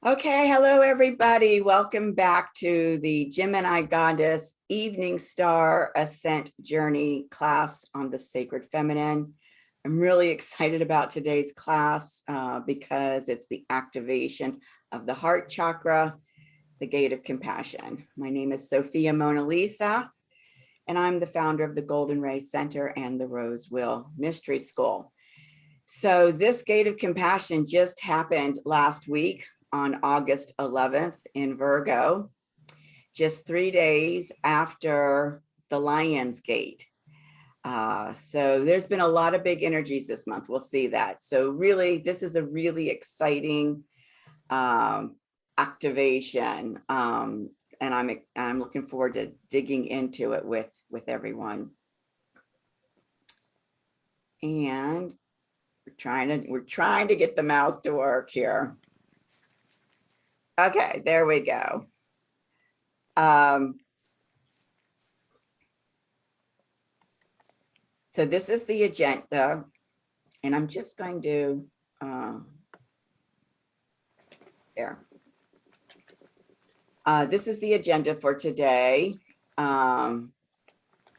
Okay, hello everybody. Welcome back to the Gemini Goddess Evening Star Ascent Journey class on the Sacred Feminine. I'm really excited about today's class because it's the activation of the Heart Chakra, the Gate of Compassion. My name is Sofia Mona Lisa, and I'm the founder of the Golden Ray Center and the Rose Wheel Mystery School. So this Gate of Compassion just happened last week on August 11th in Virgo, just 3 days after the Lion's Gate. So there's been a lot of big energies this month. We'll see that. So really, this is a really exciting activation. And I'm looking forward to digging into it with everyone. And we're trying to get the mouse to work here. Okay, there we go. So this is the agenda, and I'm just going to, this is the agenda for today. So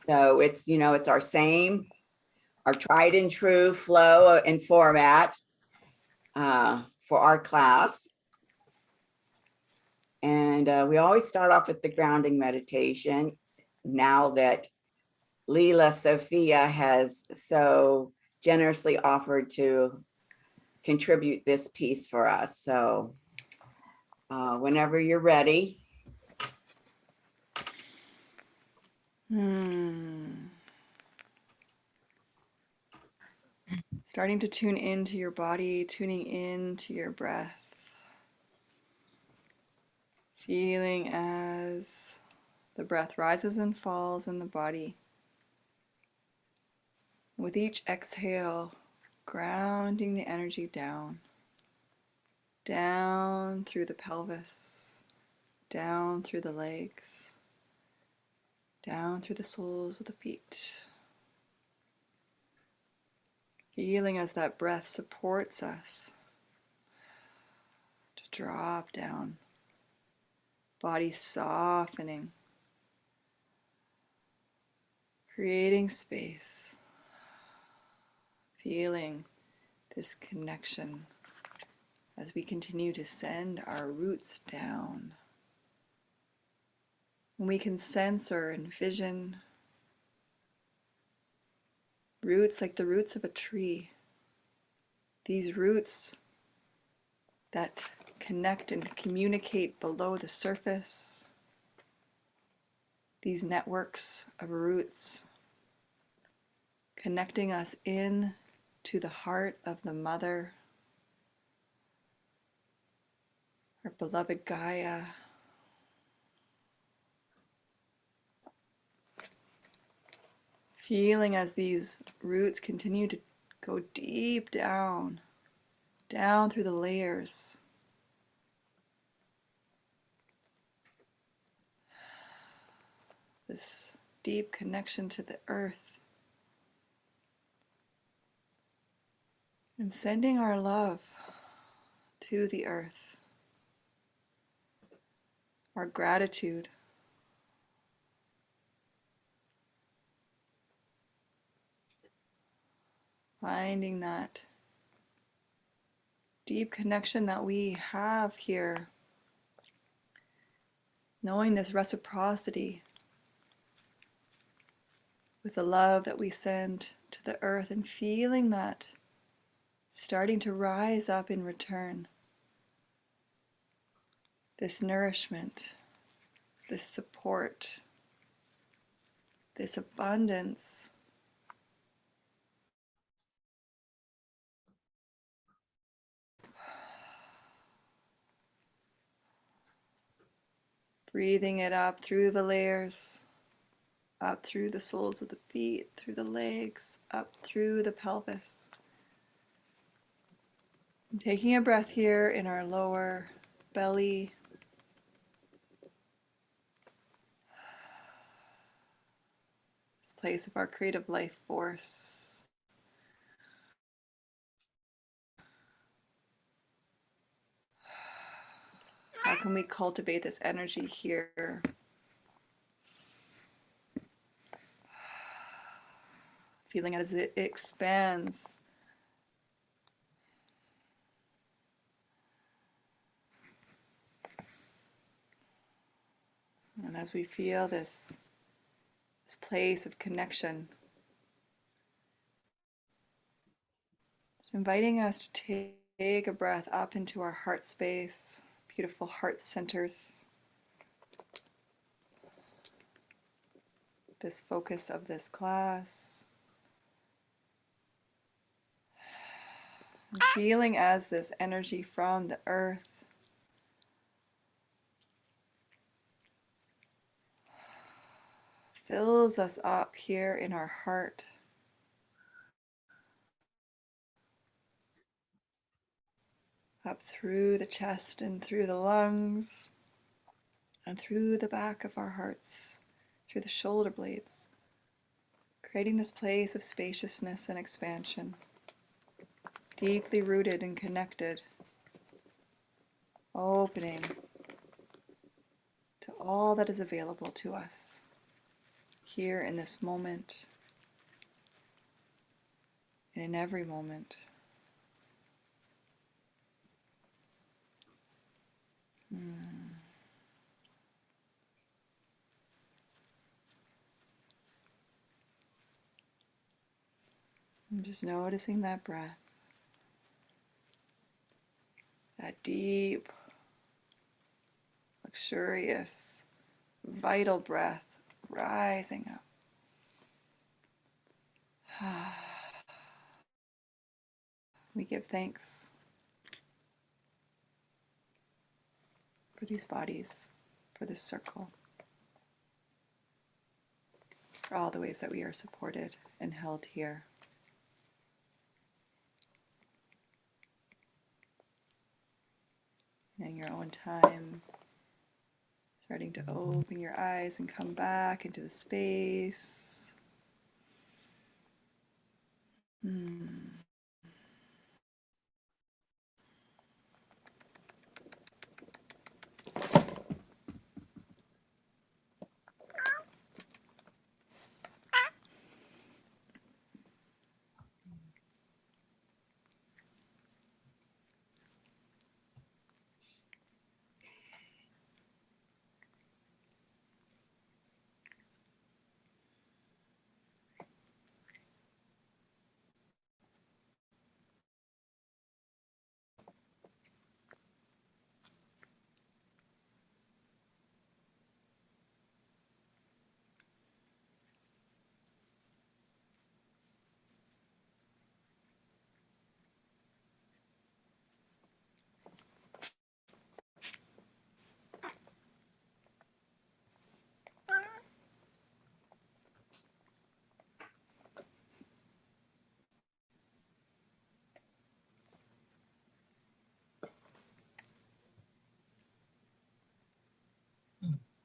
it's, it's our tried and true flow and format for our class. And we always start off with the grounding meditation. Now that Sofia has so generously offered to contribute this piece for us. So whenever you're ready. Starting to tune into your body, tuning into your breath. Feeling as the breath rises and falls in the body. With each exhale, grounding the energy down. Down through the pelvis, down through the legs, down through the soles of the feet. Feeling as that breath supports us to drop down. Body softening, creating space, feeling this connection as we continue to send our roots down. And we can sense or envision roots like the roots of a tree. These roots that connect and communicate below the surface. These networks of roots connecting us in to the heart of the mother, our beloved Gaia. Feeling as these roots continue to go deep down, down through the layers. This deep connection to the earth. And sending our love to the earth. Our gratitude. Finding that deep connection that we have here. Knowing this reciprocity with the love that we send to the earth and feeling that starting to rise up in return. This nourishment, this support, this abundance. Breathing it up through the layers, up through the soles of the feet, through the legs, up through the pelvis. And taking a breath here in our lower belly. This place of our creative life force. How can we cultivate this energy here? Feeling as it expands. And as we feel this place of connection, it's inviting us to take a breath up into our heart space, beautiful heart centers. This focus of this class. And feeling as this energy from the earth fills us up here in our heart. Up through the chest and through the lungs and through the back of our hearts, through the shoulder blades, creating this place of spaciousness and expansion, deeply rooted and connected, opening to all that is available to us here in this moment and in every moment. I'm just noticing that breath, that deep, luxurious, vital breath rising up. We give thanks for these bodies, for this circle, for all the ways that we are supported and held here. And in your own time, starting to open your eyes and come back into the space.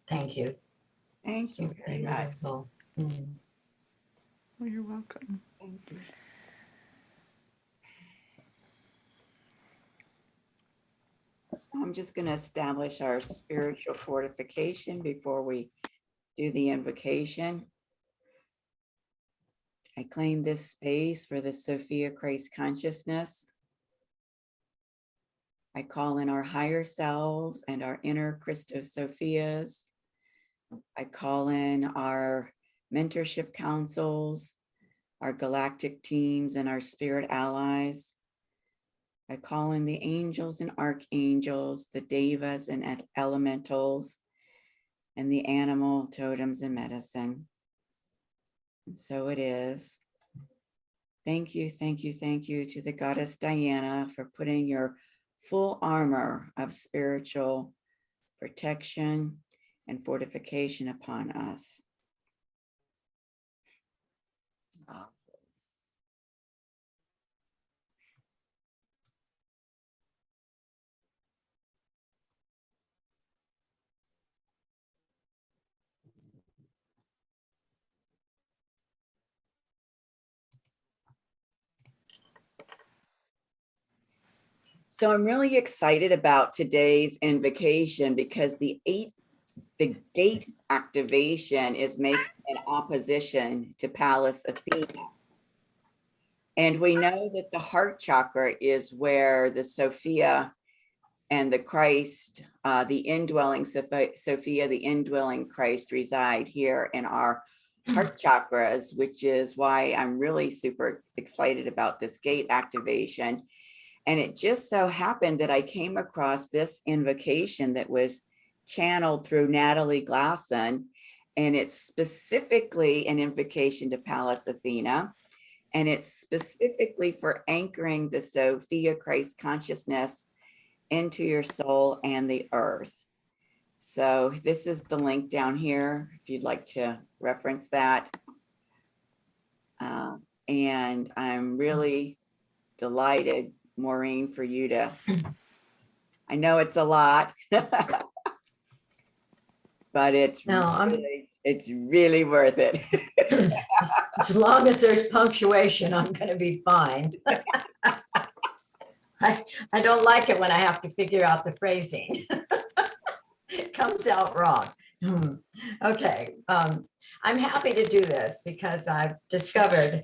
Thank you. Thank you very much. Beautiful. Well, you're welcome. Thank you. So I'm just going to establish our spiritual fortification before we do the invocation. I claim this space for the Sophia Christ consciousness. I call in our higher selves and our inner Christo-Sophias. I call in our mentorship councils, our galactic teams, and our spirit allies. I call in the angels and archangels, the devas and elementals, and the animal totems and medicine. And so it is. Thank you, thank you, thank you to the goddess Diana for putting your full armor of spiritual protection and fortification upon us. So I'm really excited about today's invocation because the gate activation is making an opposition to Pallas Athena. And we know that the heart chakra is where the Sofia and the Christ, the indwelling Sofia, the indwelling Christ reside here in our heart chakras, which is why I'm really super excited about this gate activation. And it just so happened that I came across this invocation that was channeled through Natalie Glasson, and it's specifically an invocation to Pallas Athena. And it's specifically for anchoring the Sophia Christ consciousness into your soul and the earth. So this is the link down here, if you'd like to reference that. And I'm really delighted, Maureen, for you to, I know it's a lot, but it's really worth it. As long as there's punctuation, I'm going to be fine. I don't like it when I have to figure out the phrasing. It comes out wrong. Okay. I'm happy to do this because I've discovered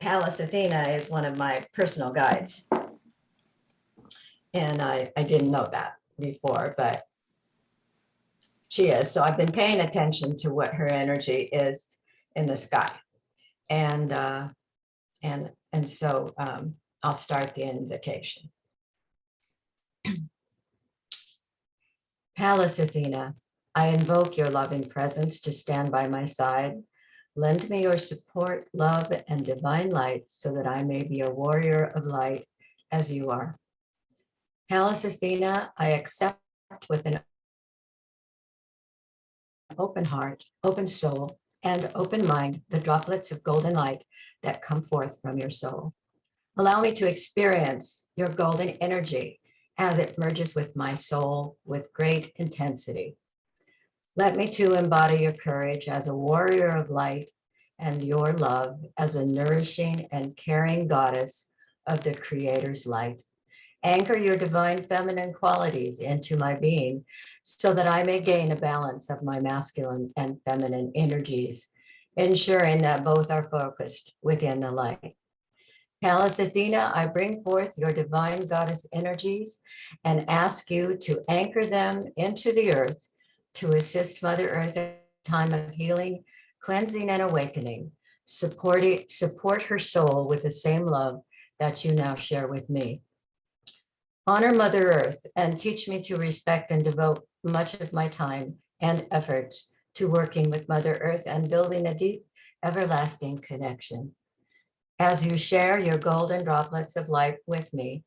Pallas Athena is one of my personal guides. And I didn't know that before, but she is. So I've been paying attention to what her energy is in the sky. And so I'll start the invocation. Pallas Athena, I invoke your loving presence to stand by my side. Lend me your support, love, and divine light so that I may be a warrior of light as you are. Pallas Athena, I accept with an open heart, open soul, and open mind the droplets of golden light that come forth from your soul. Allow me to experience your golden energy as it merges with my soul with great intensity. Let me too embody your courage as a warrior of light and your love as a nourishing and caring goddess of the Creator's light. Anchor your divine feminine qualities into my being so that I may gain a balance of my masculine and feminine energies, ensuring that both are focused within the light. Pallas Athena, I bring forth your divine goddess energies and ask you to anchor them into the earth to assist Mother Earth at a time of healing, cleansing, and awakening. Support her soul with the same love that you now share with me. Honor Mother Earth and teach me to respect and devote much of my time and efforts to working with Mother Earth and building a deep, everlasting connection. As you share your golden droplets of light with me,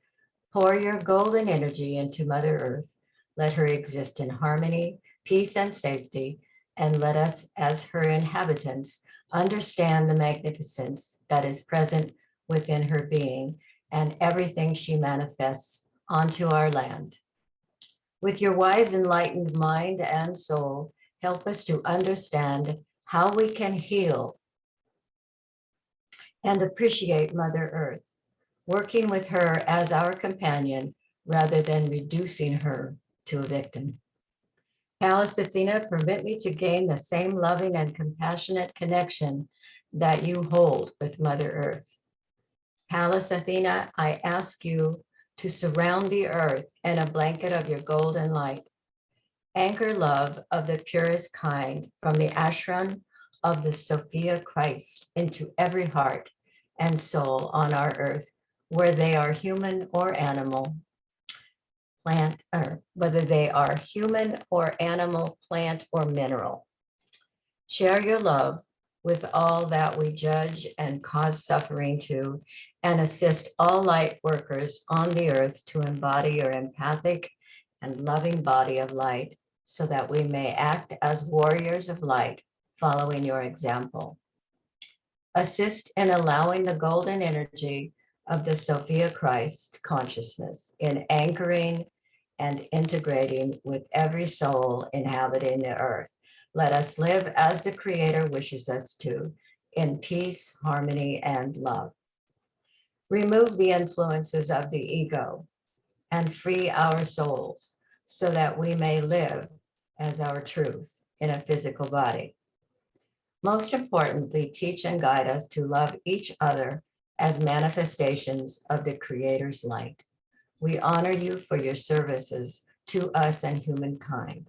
pour your golden energy into Mother Earth. Let her exist in harmony, peace, and safety, and let us, as her inhabitants, understand the magnificence that is present within her being and everything she manifests onto our land. With your wise, enlightened mind and soul, help us to understand how we can heal and appreciate Mother Earth, working with her as our companion rather than reducing her to a victim. Pallas Athena, permit me to gain the same loving and compassionate connection that you hold with Mother Earth. Pallas Athena, I ask you to surround the earth in a blanket of your golden light. Anchor love of the purest kind from the ashram of the Sophia Christ into every heart and soul on our earth, where they are human or animal, plant, or whether they are human or animal, plant, or mineral. Share your love with all that we judge and cause suffering to, and assist all light workers on the earth to embody your empathic and loving body of light so that we may act as warriors of light, following your example. Assist in allowing the golden energy of the Sophia Christ consciousness in anchoring and integrating with every soul inhabiting the earth. Let us live as the Creator wishes us to, in peace, harmony, and love. remove the influences of the ego, and free our souls so that we may live as our truth in a physical body. Most importantly, teach and guide us to love each other as manifestations of the Creator's light. We honor you for your services to us and humankind.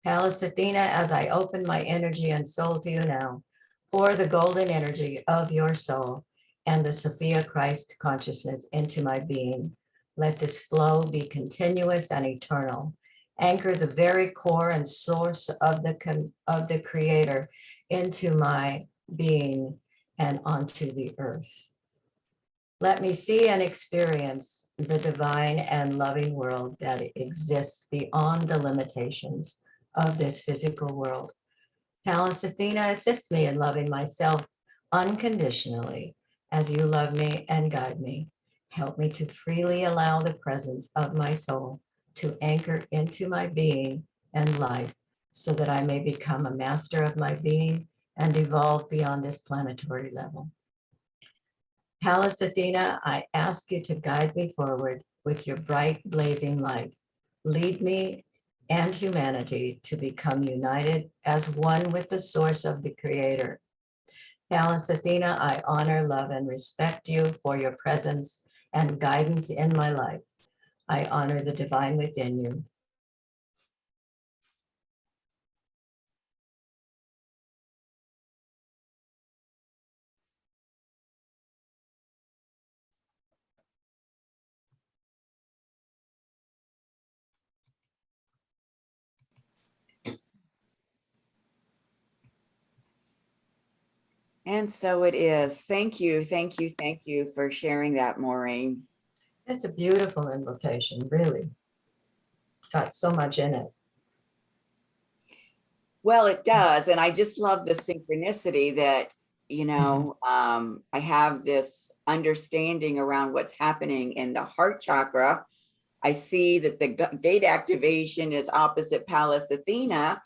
Pallas Athena, as I open my energy and soul to you now, pour the golden energy of your soul and the Sophia Christ consciousness into my being. Let this flow be continuous and eternal. Anchor the very core and source of the Creator into my being and onto the earth. Let me see and experience the divine and loving world that exists beyond the limitations of this physical world. Pallas Athena, assist me in loving myself unconditionally as you love me and guide me. Help me to freely allow the presence of my soul to anchor into my being and life so that I may become a master of my being and evolve beyond this planetary level. Pallas Athena, I ask you to guide me forward with your bright, blazing light. Lead me and humanity to become united as one with the source of the Creator. Pallas Athena, I honor, love, and respect you for your presence and guidance in my life. I honor the divine within you. And so it is. Thank you, thank you, thank you for sharing that, Maureen. It's a beautiful invocation, really. Got so much in it. Well, it does. And I just love the synchronicity that, I have this understanding around what's happening in the heart chakra. I see that the gate activation is opposite Pallas Athena.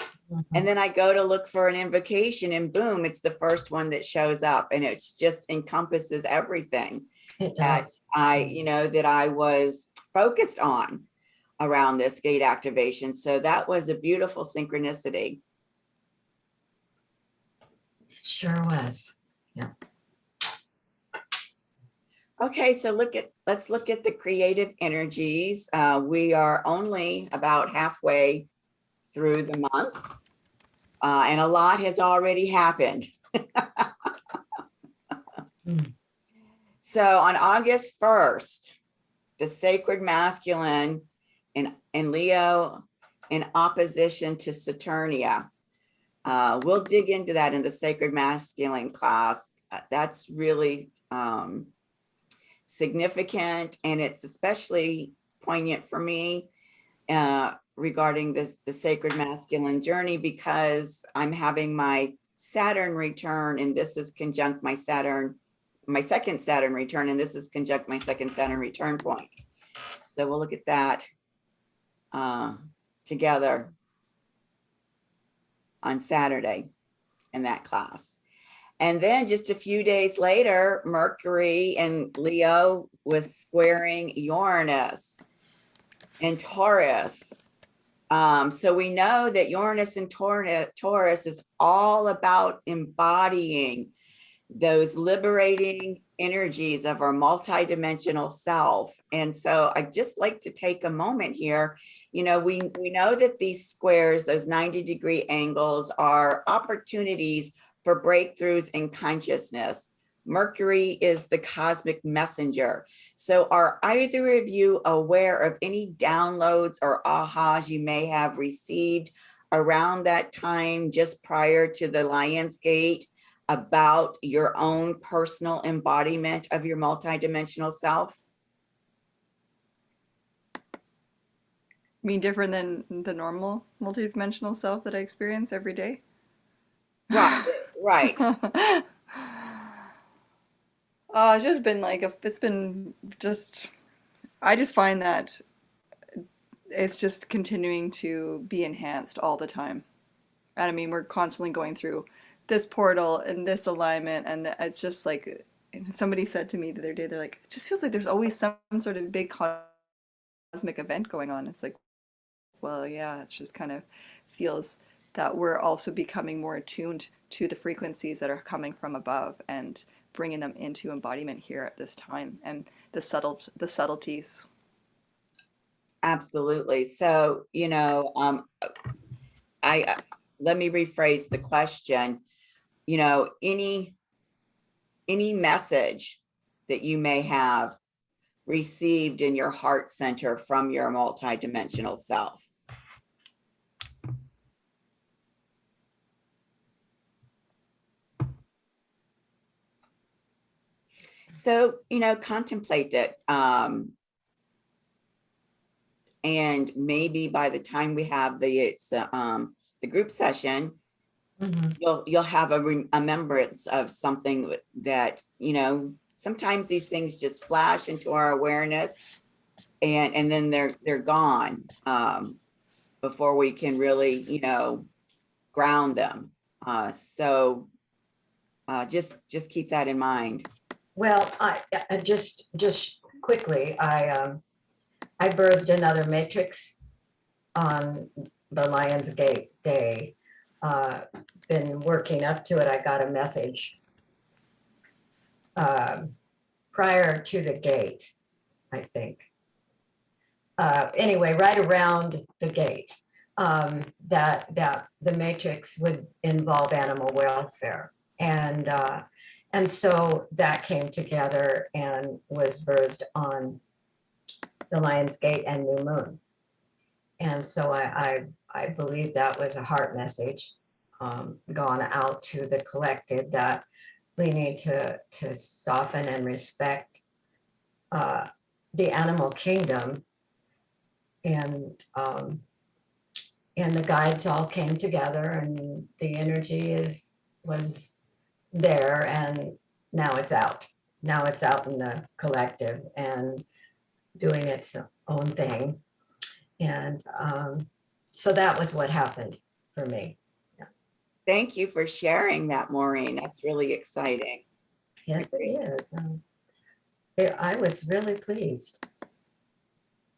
And then I go to look for an invocation and boom, it's the first one that shows up, and it just encompasses everything that that I was focused on around this gate activation. So that was a beautiful synchronicity. It sure was. Yeah. Okay, so let's look at the creative energies. We are only about halfway through the month. And a lot has already happened. So on August 1st, the sacred masculine in Leo in opposition to Saturnia. We'll dig into that in the sacred masculine class. That's really significant, and it's especially poignant for me regarding the sacred masculine journey, because I'm having my Saturn return, and this is conjunct my second Saturn return, and this is conjunct my second Saturn return point. So we'll look at that together on Saturday in that class. And then just a few days later, Mercury in Leo was squaring Uranus and Taurus. So we know that Uranus and Taurus is all about embodying those liberating energies of our multidimensional self. And so I'd just like to take a moment here. We know that these squares, those 90-degree angles, are opportunities for breakthroughs in consciousness. Mercury is the cosmic messenger. So are either of you aware of any downloads or ahas you may have received around that time, just prior to the Lion's Gate, about your own personal embodiment of your multidimensional self? You mean different than the normal multidimensional self that I experience every day? Right, right. It's just been I just find that it's just continuing to be enhanced all the time. And I mean, we're constantly going through this portal and this alignment, and it's just like and somebody said to me the other day, they're like, it just feels like there's always some sort of big cosmic event going on. It's like, well, yeah, it just kind of feels that we're also becoming more attuned to the frequencies that are coming from above and bringing them into embodiment here at this time, and the subtleties. Absolutely. So, I let me rephrase the question. Any message that you may have received in your heart center from your multidimensional self. So, contemplate it. And maybe by the time we have the group session, you'll have a remembrance of something that, sometimes these things just flash into our awareness, and then they're gone before we can really, ground them. So just keep that in mind. Well, I just quickly, I birthed another matrix on the Lion's Gate day. Been working up to it. I got a message prior to the gate, I think. Anyway, right around the gate, that the matrix would involve animal welfare, and so that came together and was birthed on the Lion's Gate and new moon. And so I believe that was a heart message gone out to the collective, that we need to soften and respect the animal kingdom. And the guides all came together, and the energy was there, and now it's out. Now it's out in the collective and doing its own thing. And so that was what happened for me. Yeah. Thank you for sharing that, Maureen. That's really exciting. Yes, it is. I was really pleased.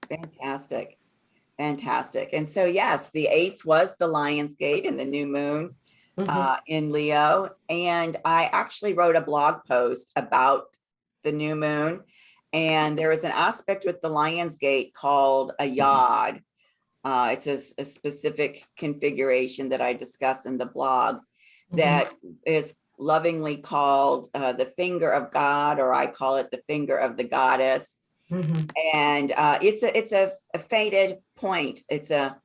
Fantastic. Fantastic. And so, yes, the 8th was the Lion's Gate and the new moon in Leo. And I actually wrote a blog post about the new moon. And there is an aspect with the Lion's Gate called a yod. It's a specific configuration that I discuss in the blog that is lovingly called the finger of God, or I call it the finger of the goddess. And it's a fated point. It's a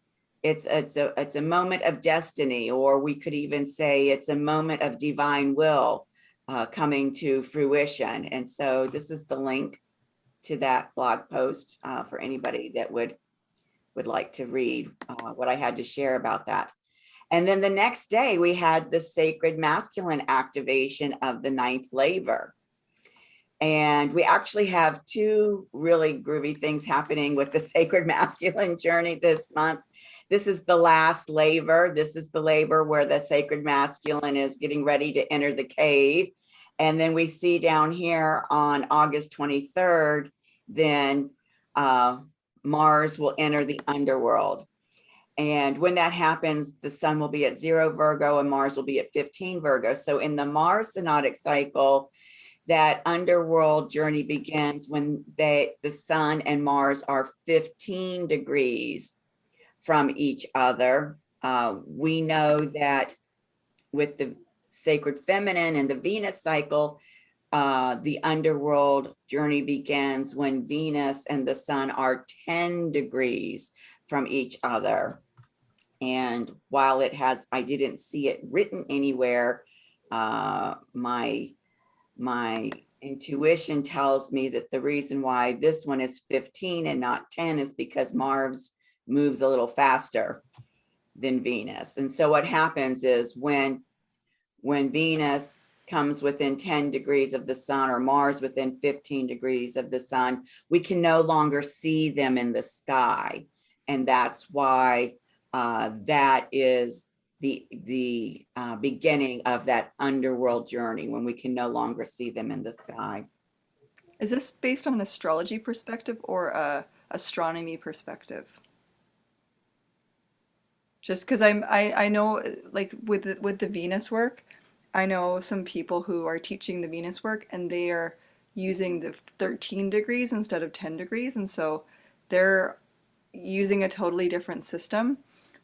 moment of destiny, or we could even say it's a moment of divine will coming to fruition. And so this is the link to that blog post for anybody that would like to read what I had to share about that. And then the next day we had the sacred masculine activation of the 9th labor. And we actually have 2 really groovy things happening with the sacred masculine journey this month. This is the last labor. This is the labor where the sacred masculine is getting ready to enter the cave. And then we see down here on August 23rd, then Mars will enter the underworld. And when that happens, the sun will be at 0 Virgo and Mars will be at 15 Virgo. So in the Mars synodic cycle, that underworld journey begins when the sun and Mars are 15 degrees from each other. We know that with the sacred feminine and the Venus cycle, the underworld journey begins when Venus and the sun are 10 degrees from each other. And while I didn't see it written anywhere, my intuition tells me that the reason why this one is 15 and not 10 is because Mars moves a little faster than Venus. And so what happens is when Venus comes within 10 degrees of the sun, or Mars within 15 degrees of the sun, we can no longer see them in the sky. And that's why that is the beginning of that underworld journey when we can no longer see them in the sky. Is this based on an astrology perspective or a astronomy perspective? Just because I know, like with the Venus work, I know some people who are teaching the Venus work and they are using the 13 degrees instead of 10 degrees, and so they're using a totally different system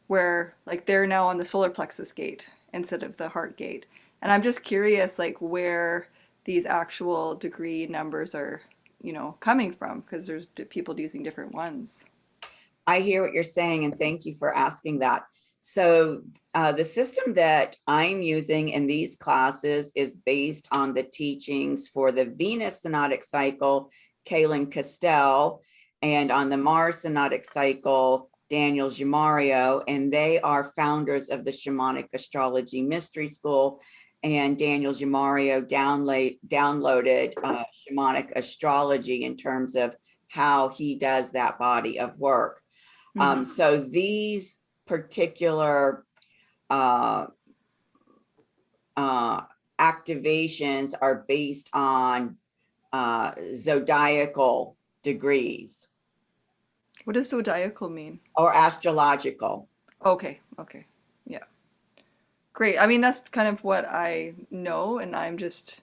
where like they're now on the solar plexus gate instead of the heart gate. And I'm just curious like where these actual degree numbers are, coming from, because there's people using different ones. I hear what you're saying, and thank you for asking that. So the system that I'm using in these classes is based on the teachings for the Venus synodic cycle, Kaylin Castell, and on the Mars synodic cycle, Daniel Gimario, and they are founders of the Shamanic Astrology Mystery School. And Daniel Gimario downloaded shamanic astrology in terms of how he does that body of work. So these particular activations are based on zodiacal degrees. What does zodiacal mean? Or astrological. Okay, yeah. Great. I mean, that's kind of what I know, and I'm just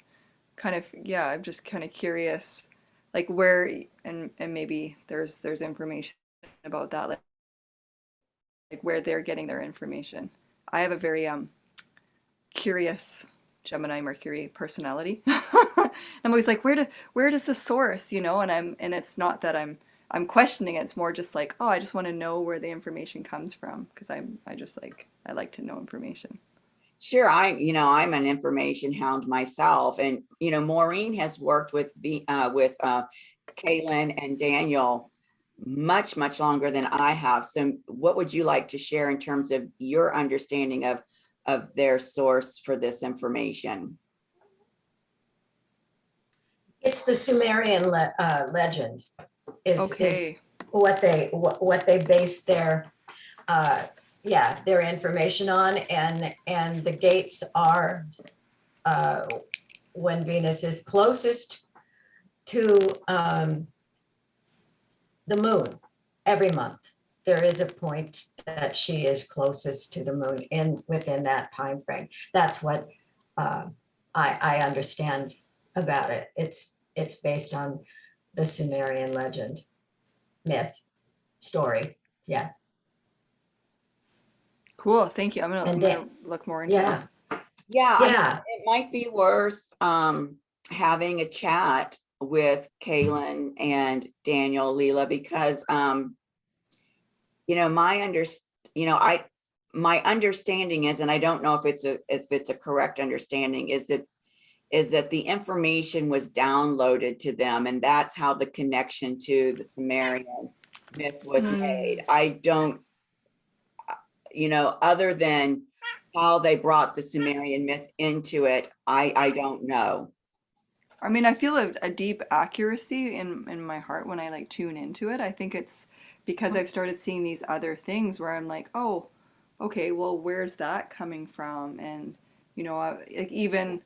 kind of, I'm just kind of curious, like where, and maybe there's information about that, like where they're getting their information. I have a very curious Gemini Mercury personality. I'm always like, where does the source, and it's not that I'm questioning it. It's more just like, oh, I just want to know where the information comes from, because I like to know information. Sure, I'm an information hound myself, and Maureen has worked with Kaylin and Daniel much longer than I have. So, what would you like to share in terms of your understanding of their source for this information? It's the Sumerian legend. Okay. Is what they base their their information on, and the gates are when Venus is closest to the moon every month. There is a point that she is closest to the moon within that time frame. That's what I understand about it. It's based on the Sumerian legend, myth, story. Yeah. Cool. Thank you. I'm gonna look more into it. Yeah. It might be worth having a chat with Kaylin and Daniel, Leela, because my understanding is, and I don't know if it's a correct understanding, is that the information was downloaded to them, and that's how the connection to the Sumerian myth was made. I don't, other than how they brought the Sumerian myth into it, I don't know. I mean, I feel a deep accuracy in my heart when I like tune into it. I think it's because I've started seeing these other things where I'm like, oh, okay, well, where's that coming from? And, like even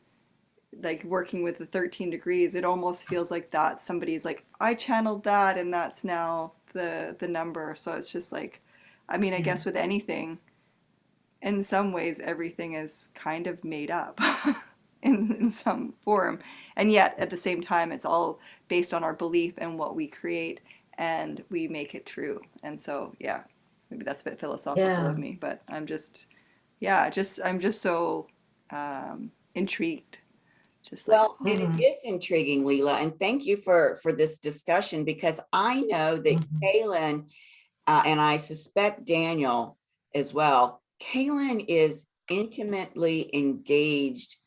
like working with the 13 degrees, it almost feels like that somebody's like, I channeled that and that's now the number. So it's just like, I mean, I guess with anything, in some ways, everything is kind of made up in some form. And yet at the same time, it's all based on our belief and what we create, and we make it true. And so, maybe that's a bit philosophical of me, but I'm just so intrigued. Just like, well, it is intriguing, Leela, and thank you for this discussion, because I know that Kaylin, and I suspect Daniel as well, Kaylin is intimately engaged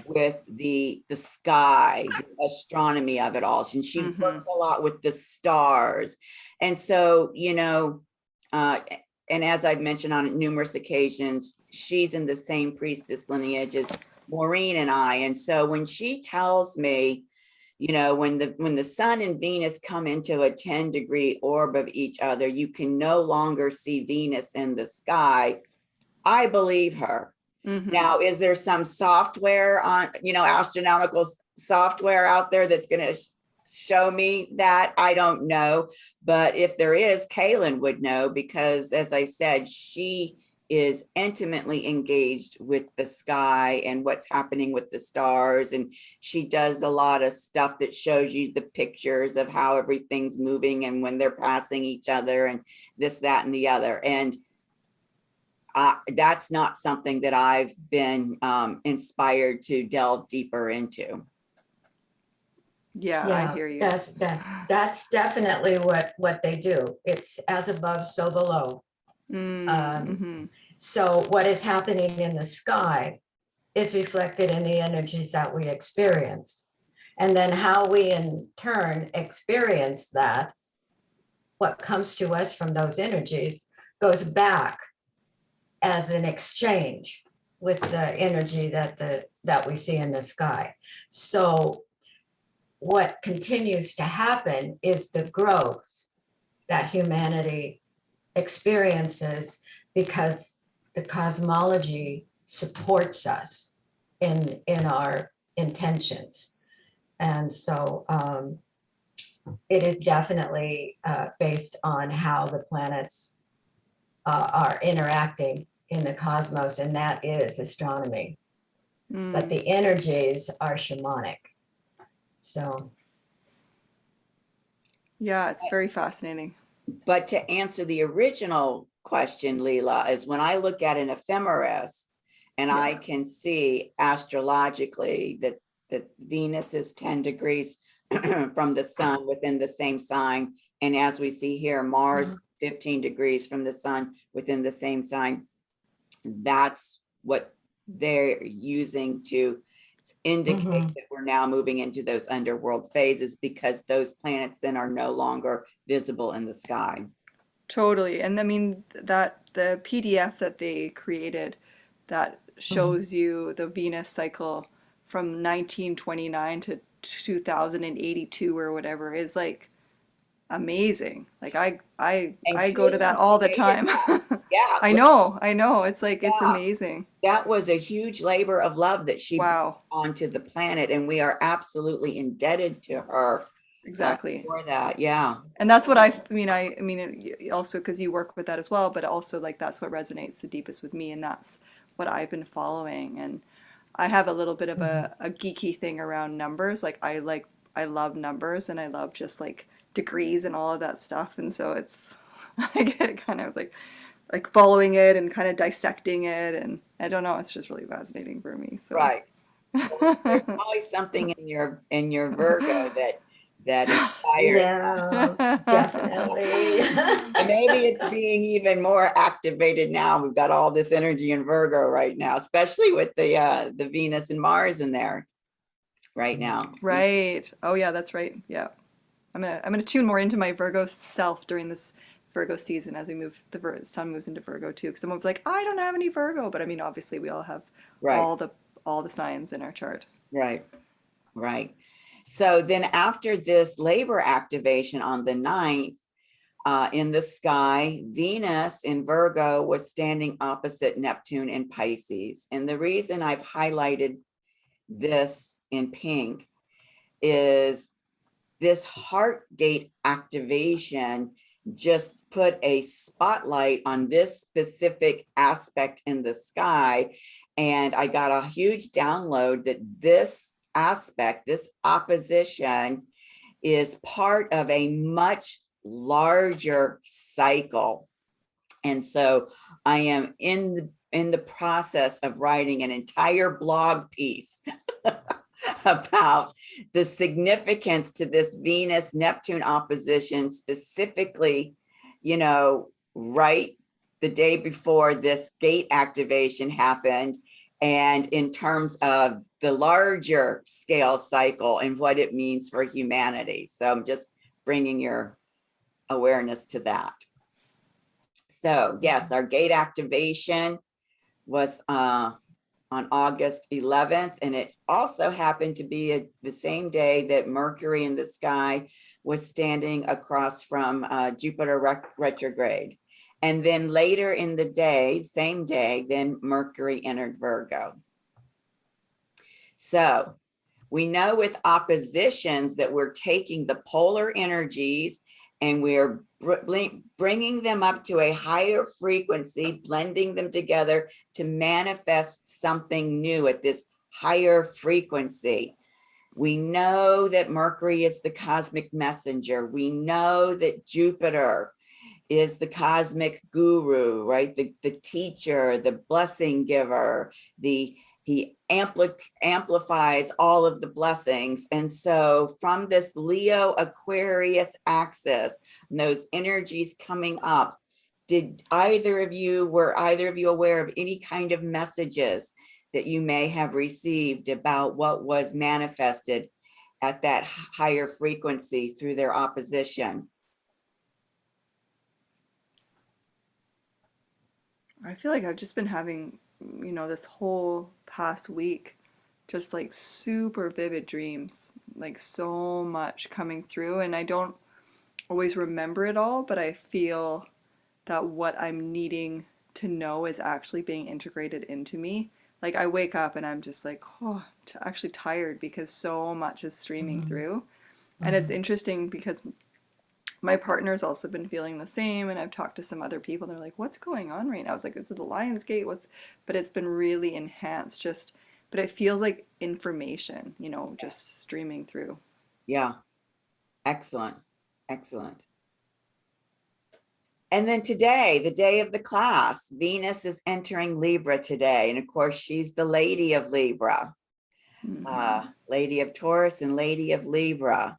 with the sky, the astronomy of it all, and she works a lot with the stars. And so, and as I've mentioned on numerous occasions, she's in the same priestess lineage as Maureen and I. And so when she tells me, when the sun and Venus come into a 10-degree orb of each other, you can no longer see Venus in the sky, I believe her. Mhm. Now, is there some software on, astronomical software out there that's going to show me that? I don't know. But if there is, Kaylin would know, because as I said, she is intimately engaged with the sky and what's happening with the stars. And she does a lot of stuff that shows you the pictures of how everything's moving and when they're passing each other and this, that, and the other. And that's not something that I've been inspired to delve deeper into. Yeah, I hear you. That's definitely what they do. It's as above, so below. So what is happening in the sky is reflected in the energies that we experience. And then how we in turn experience that, what comes to us from those energies goes back as an exchange with the energy that we see in the sky. So what continues to happen is the growth that humanity experiences, because the cosmology supports us in our intentions. And so it is definitely based on how the planets are interacting in the cosmos, and that is astronomy. But the energies are shamanic. So yeah, it's very fascinating. But to answer the original question, Leela, is when I look at an ephemeris and I can see astrologically that Venus is 10 degrees from the sun within the same sign. And as we see here, Mars 15 degrees from the sun within the same sign. That's what they're using to indicate that we're now moving into those underworld phases, because those planets then are no longer visible in the sky. Totally. And I mean that the PDF that they created that shows you the Venus cycle from 1929 to 2082 or whatever is like amazing. Like I go to that all the time. Yeah. I know. It's like it's Yeah. amazing. That was a huge labor of love that she brought Wow. onto the planet, and we are absolutely indebted to her Exactly. for that. Yeah. And that's what I mean. I mean, also because you work with that as well, but also like that's what resonates the deepest with me, and that's what I've been following. And I have a little bit of a geeky thing around numbers. I love numbers, and I love just like degrees and all of that stuff. And so it's I get kind of like following it and kind of dissecting it, and I don't know. It's just really fascinating for me. So. Right. Well, there's probably something in your Virgo that inspires. yeah, definitely. And maybe it's being even more activated now. We've got all this energy in Virgo right now, especially with the Venus and Mars in there right now. Right. Oh yeah, that's right. Yeah. I'm gonna tune more into my Virgo self during this Virgo season as we move the sun moves into Virgo too. Because someone's like, I don't have any Virgo, but I mean, obviously we all have Right. all the signs in our chart. Right. Right. So then after this labor activation on the 9th, in the sky, Venus in Virgo was standing opposite Neptune in Pisces. And the reason I've highlighted this in pink is this heart gate activation just put a spotlight on this specific aspect in the sky. And I got a huge download that this aspect, this opposition, is part of a much larger cycle. And so I am in the process of writing an entire blog piece about the significance to this Venus Neptune opposition, specifically, right the day before this gate activation happened, and in terms of the larger scale cycle and what it means for humanity. So I'm just bringing your awareness to that. So yes, our gate activation was on August 11th, and it also happened to be the same day that Mercury in the sky was standing across from Jupiter retrograde. And then later in the day, same day, then Mercury entered Virgo. So we know with oppositions that we're taking the polar energies and we're bringing them up to a higher frequency, blending them together to manifest something new at this higher frequency. We know that Mercury is the cosmic messenger. We know that Jupiter is the cosmic guru, right? The teacher, the blessing giver, he amplifies all of the blessings. And so from this Leo Aquarius axis, and those energies coming up, were either of you aware of any kind of messages that you may have received about what was manifested at that higher frequency through their opposition? I feel like I've just been having, this whole past week, just like super vivid dreams, like so much coming through. And I don't always remember it all, but I feel that what I'm needing to know is actually being integrated into me. Like I wake up and I'm just like, actually tired because so much is streaming through. And it's interesting because my partner's also been feeling the same, and I've talked to some other people and they're like, what's going on right now? I was like, is it the Lion's Gate? But it's been really enhanced but it feels like information, just streaming through. Yeah. Excellent. Excellent. And then today, the day of the class, Venus is entering Libra today. And of course, she's the lady of Libra, lady of Taurus and lady of Libra.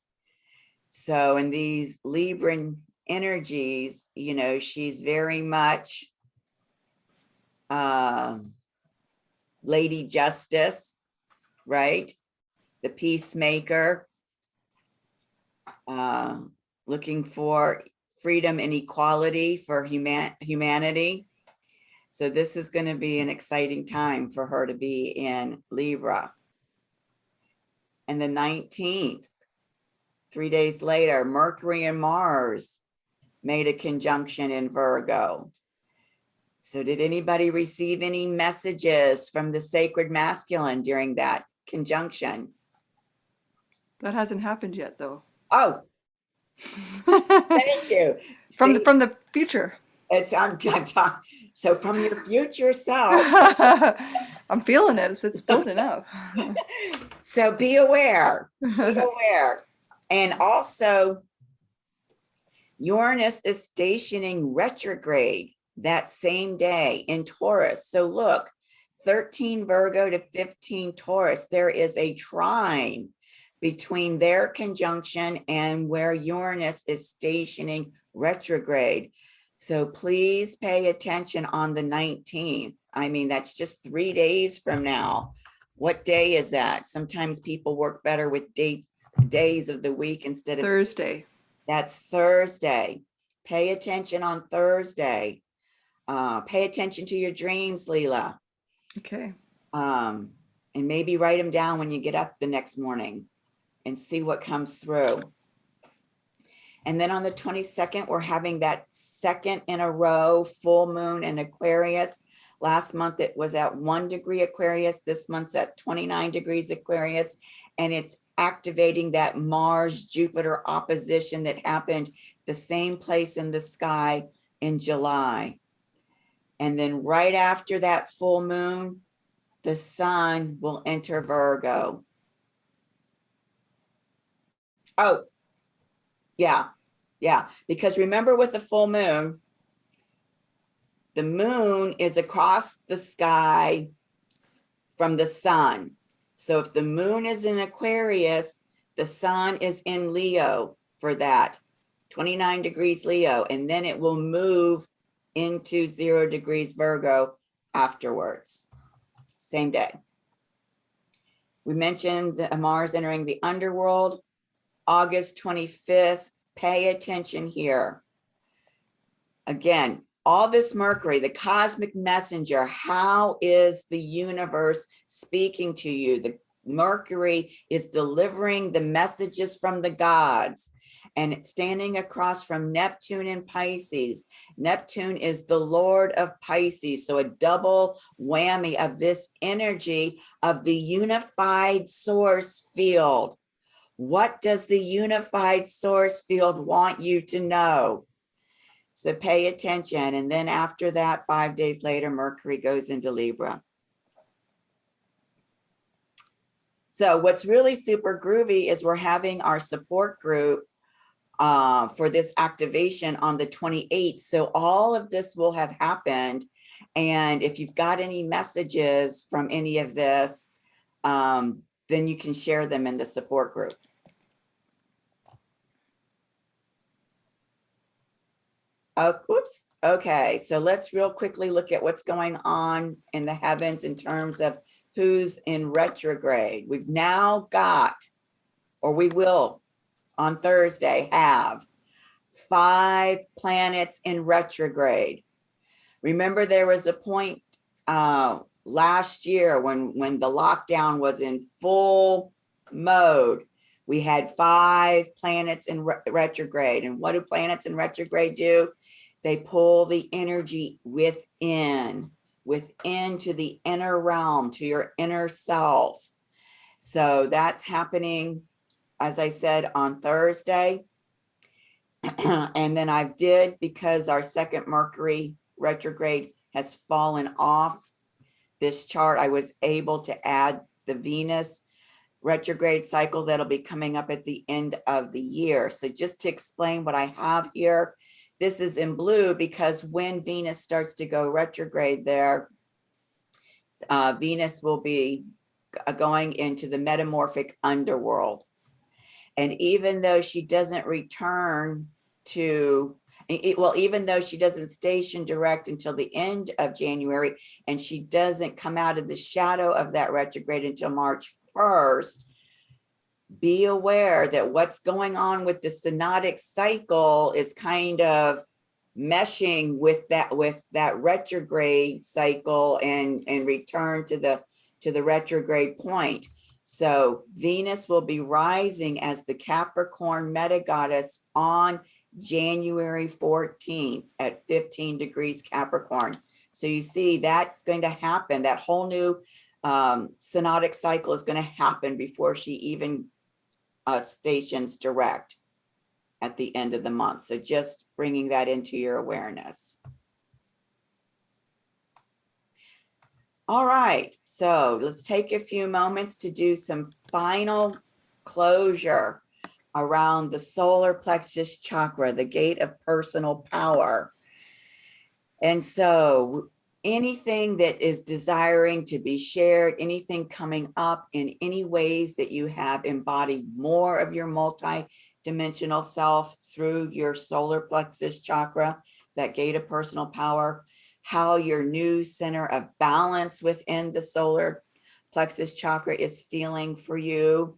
So in these Libran energies, she's very much Lady Justice, right? The peacemaker, looking for freedom and equality for humanity. So this is going to be an exciting time for her to be in Libra. And the 19th, 3 days later, Mercury and Mars made a conjunction in Virgo. So did anybody receive any messages from the sacred masculine during that conjunction? That hasn't happened yet, though. Oh, thank you. From the future. So from your future self. I'm feeling it. It's building up. So be aware. Be aware. And also, Uranus is stationing retrograde that same day in Taurus. So look, 13 Virgo to 15 Taurus, there is a trine between their conjunction and where Uranus is stationing retrograde. So please pay attention on the 19th. I mean, that's just 3 days from now. What day is that? Sometimes people work better with days of the week instead of Thursday. That's Thursday. Pay attention on Thursday. Pay attention to your dreams, Leela. Okay. And maybe write them down when you get up the next morning and see what comes through. And then on the 22nd, we're having that second in a row full moon in Aquarius. Last month, it was at 1 degree Aquarius. This month's at 29 degrees Aquarius. And it's activating that Mars-Jupiter opposition that happened the same place in the sky in July. And then right after that full moon, the sun will enter Virgo. Oh, yeah. Because remember with the full moon, the moon is across the sky from the sun. So if the moon is in Aquarius, the sun is in Leo for that, 29 degrees Leo, and then it will move into 0 degrees Virgo afterwards, same day. We mentioned Mars entering the underworld, August 25th. Pay attention here. Again, all this Mercury, the cosmic messenger, how is the universe speaking to you? The Mercury is delivering the messages from the gods. and it's standing across from Neptune in Pisces. Neptune is the Lord of Pisces, so a double whammy of this energy of the unified source field. What does the unified source field want you to know? So pay attention. And then after that, 5 days later, Mercury goes into Libra. So what's really super groovy is we're having our support group for this activation on the 28th. So all of this will have happened. And if you've got any messages from any of this, then you can share them in the support group. Oh, oops. Okay, so let's real quickly look at what's going on in the heavens in terms of who's in retrograde. We've now got, or we will on Thursday, have 5 planets in retrograde. Remember, there was a point last year when the lockdown was in full mode. We had 5 planets in retrograde. And what do planets in retrograde do? They pull the energy within to the inner realm, to your inner self. So that's happening, as I said, on Thursday. And then I did, because our second Mercury retrograde has fallen off this chart, I was able to add the Venus retrograde cycle that'll be coming up at the end of the year. So just to explain what I have here, this is in blue because when Venus starts to go retrograde there, Venus will be going into the metamorphic underworld. And even though she doesn't return to, even though she doesn't station direct until the end of January, and she doesn't come out of the shadow of that retrograde until March 1st, be aware that what's going on with the synodic cycle is kind of meshing with that retrograde cycle and return to the retrograde point. So Venus will be rising as the Capricorn meta goddess on January 14th at 15 degrees Capricorn. So you see that's going to happen. That whole new synodic cycle is going to happen before she even stations direct at the end of the month. So just bringing that into your awareness. All right, so let's take a few moments to do some final closure around the solar plexus chakra, the gate of personal power. And so anything that is desiring to be shared, anything coming up in any ways that you have embodied more of your multi-dimensional self through your solar plexus chakra, that gate of personal power, how your new center of balance within the solar plexus chakra is feeling for you,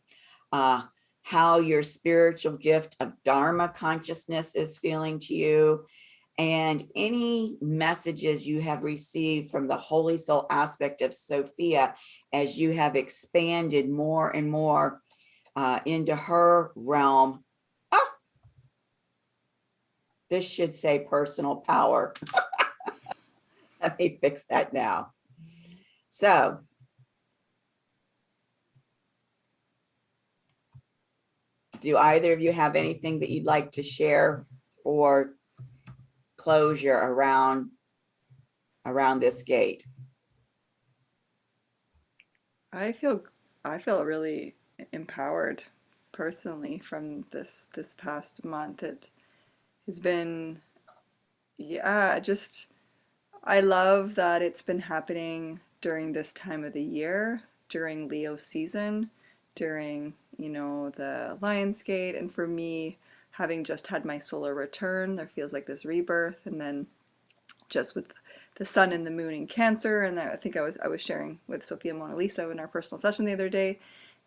how your spiritual gift of Dharma consciousness is feeling to you, and any messages you have received from the Holy Soul aspect of Sofia as you have expanded more and more into her realm. Oh, this should say personal power. Let me fix that now. So, do either of you have anything that you'd like to share for closure around this gate? I feel really empowered personally from this past month. It has been, yeah, just I love that it's been happening during this time of the year, during Leo season, during, the Lion's Gate. And for me, having just had my solar return, there feels like this rebirth. And then just with the sun and the moon in Cancer, and I think I was sharing with Sophia and Mona Lisa in our personal session the other day,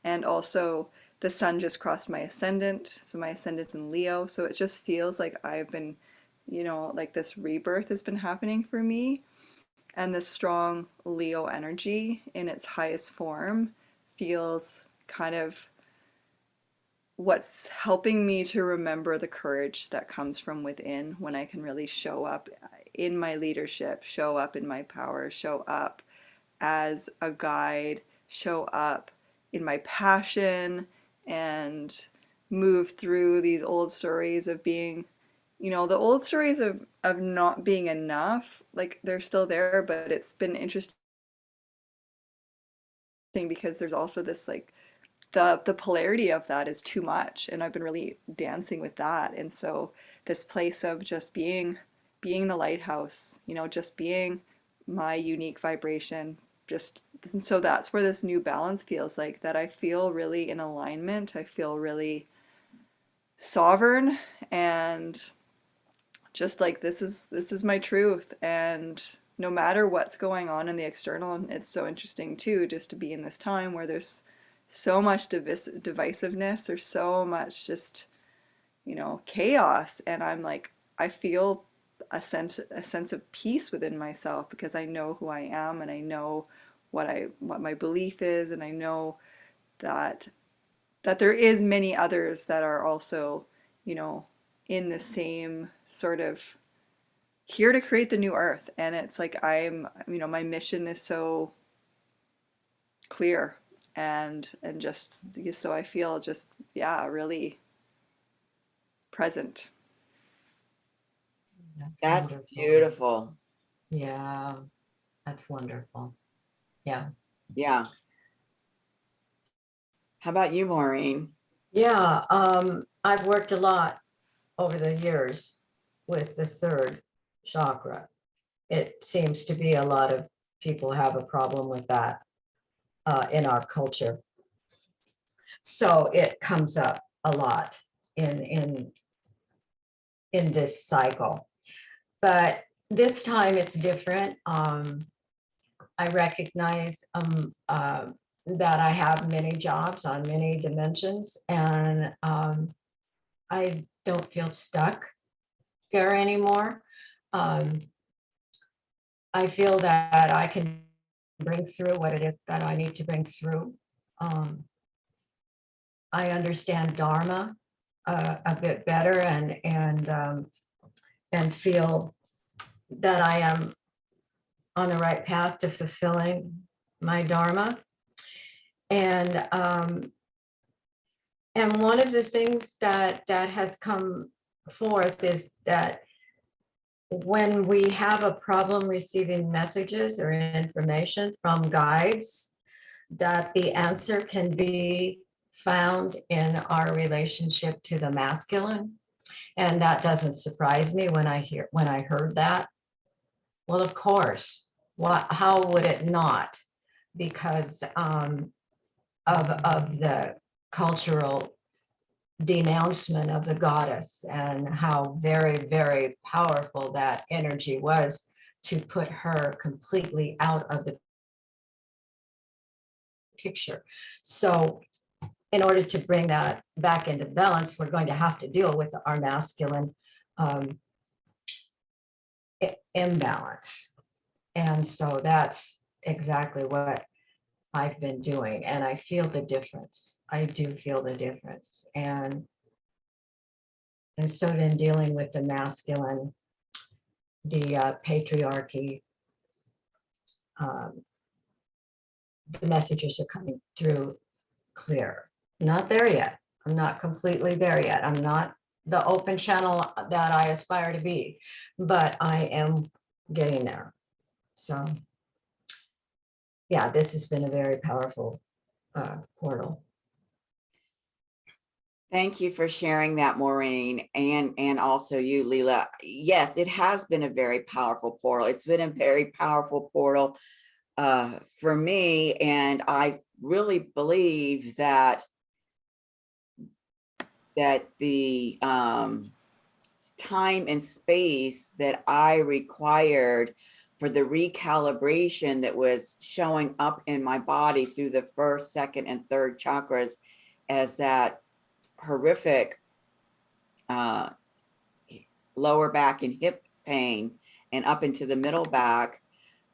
and also the sun just crossed my ascendant, so my ascendant in Leo. So it just feels like I've been, like this rebirth has been happening for me, and this strong Leo energy in its highest form feels kind of what's helping me to remember the courage that comes from within when I can really show up in my leadership, show up in my power, show up as a guide, show up in my passion, and move through these old stories of being, the old stories of not being enough. Like, they're still there, but it's been interesting because there's also this, like, the polarity of that is too much, and I've been really dancing with that. And so this place of just being the lighthouse, just being my unique vibration, just, so that's where this new balance feels like, that I feel really in alignment, I feel really sovereign, and just like, this is my truth. And no matter what's going on in the external, and it's so interesting too, just to be in this time where there's so much divisiveness, or so much just, chaos. And I'm like, I feel a sense of peace within myself, because I know who I am, and I know what my belief is, and I know that there is many others that are also, in the same sort of, here to create the new earth. And it's like, my mission is so clear, and just so I feel just, yeah, really present. That's wonderful. beautiful. Yeah, that's wonderful. Yeah. Yeah. How about you, Maureen? Yeah, I've worked a lot over the years with the third chakra. It seems to be a lot of people have a problem with that in our culture. So it comes up a lot in this cycle. But this time it's different. I recognize that I have many jobs on many dimensions, and I don't feel stuck there anymore. I feel that I can bring through what it is that I need to bring through. I understand Dharma a bit better, and feel that I am on the right path to fulfilling my Dharma. And one of the things that has come forth is that when we have a problem receiving messages or information from guides, that the answer can be found in our relationship to the masculine. And that doesn't surprise me when I heard that. Well, of course, how would it not? Because of the cultural denouncement of the goddess, and how very, very powerful that energy was to put her completely out of the picture. So in order to bring that back into balance, we're going to have to deal with our masculine imbalance. And so that's exactly what I've been doing. And I feel the difference. I do feel the difference. And so in dealing with the masculine, the patriarchy, the messages are coming through clear. Not there yet. I'm not completely there yet. I'm not the open channel that I aspire to be, but I am getting there. So yeah, this has been a very powerful portal. Thank you for sharing that, Maureen, and also you, Leela. Yes, it has been a very powerful portal. It's been a very powerful portal for me, and I really believe that the time and space that I required for the recalibration that was showing up in my body through the first, second, and third chakras as that horrific lower back and hip pain and up into the middle back.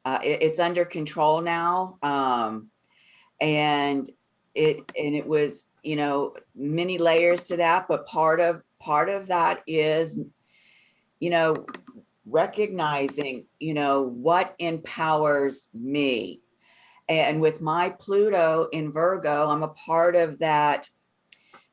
It's under control now. And it was, you know, many layers to that, but part of that is, you know, recognizing, you know, what empowers me. And with my Pluto in Virgo, I'm a part of that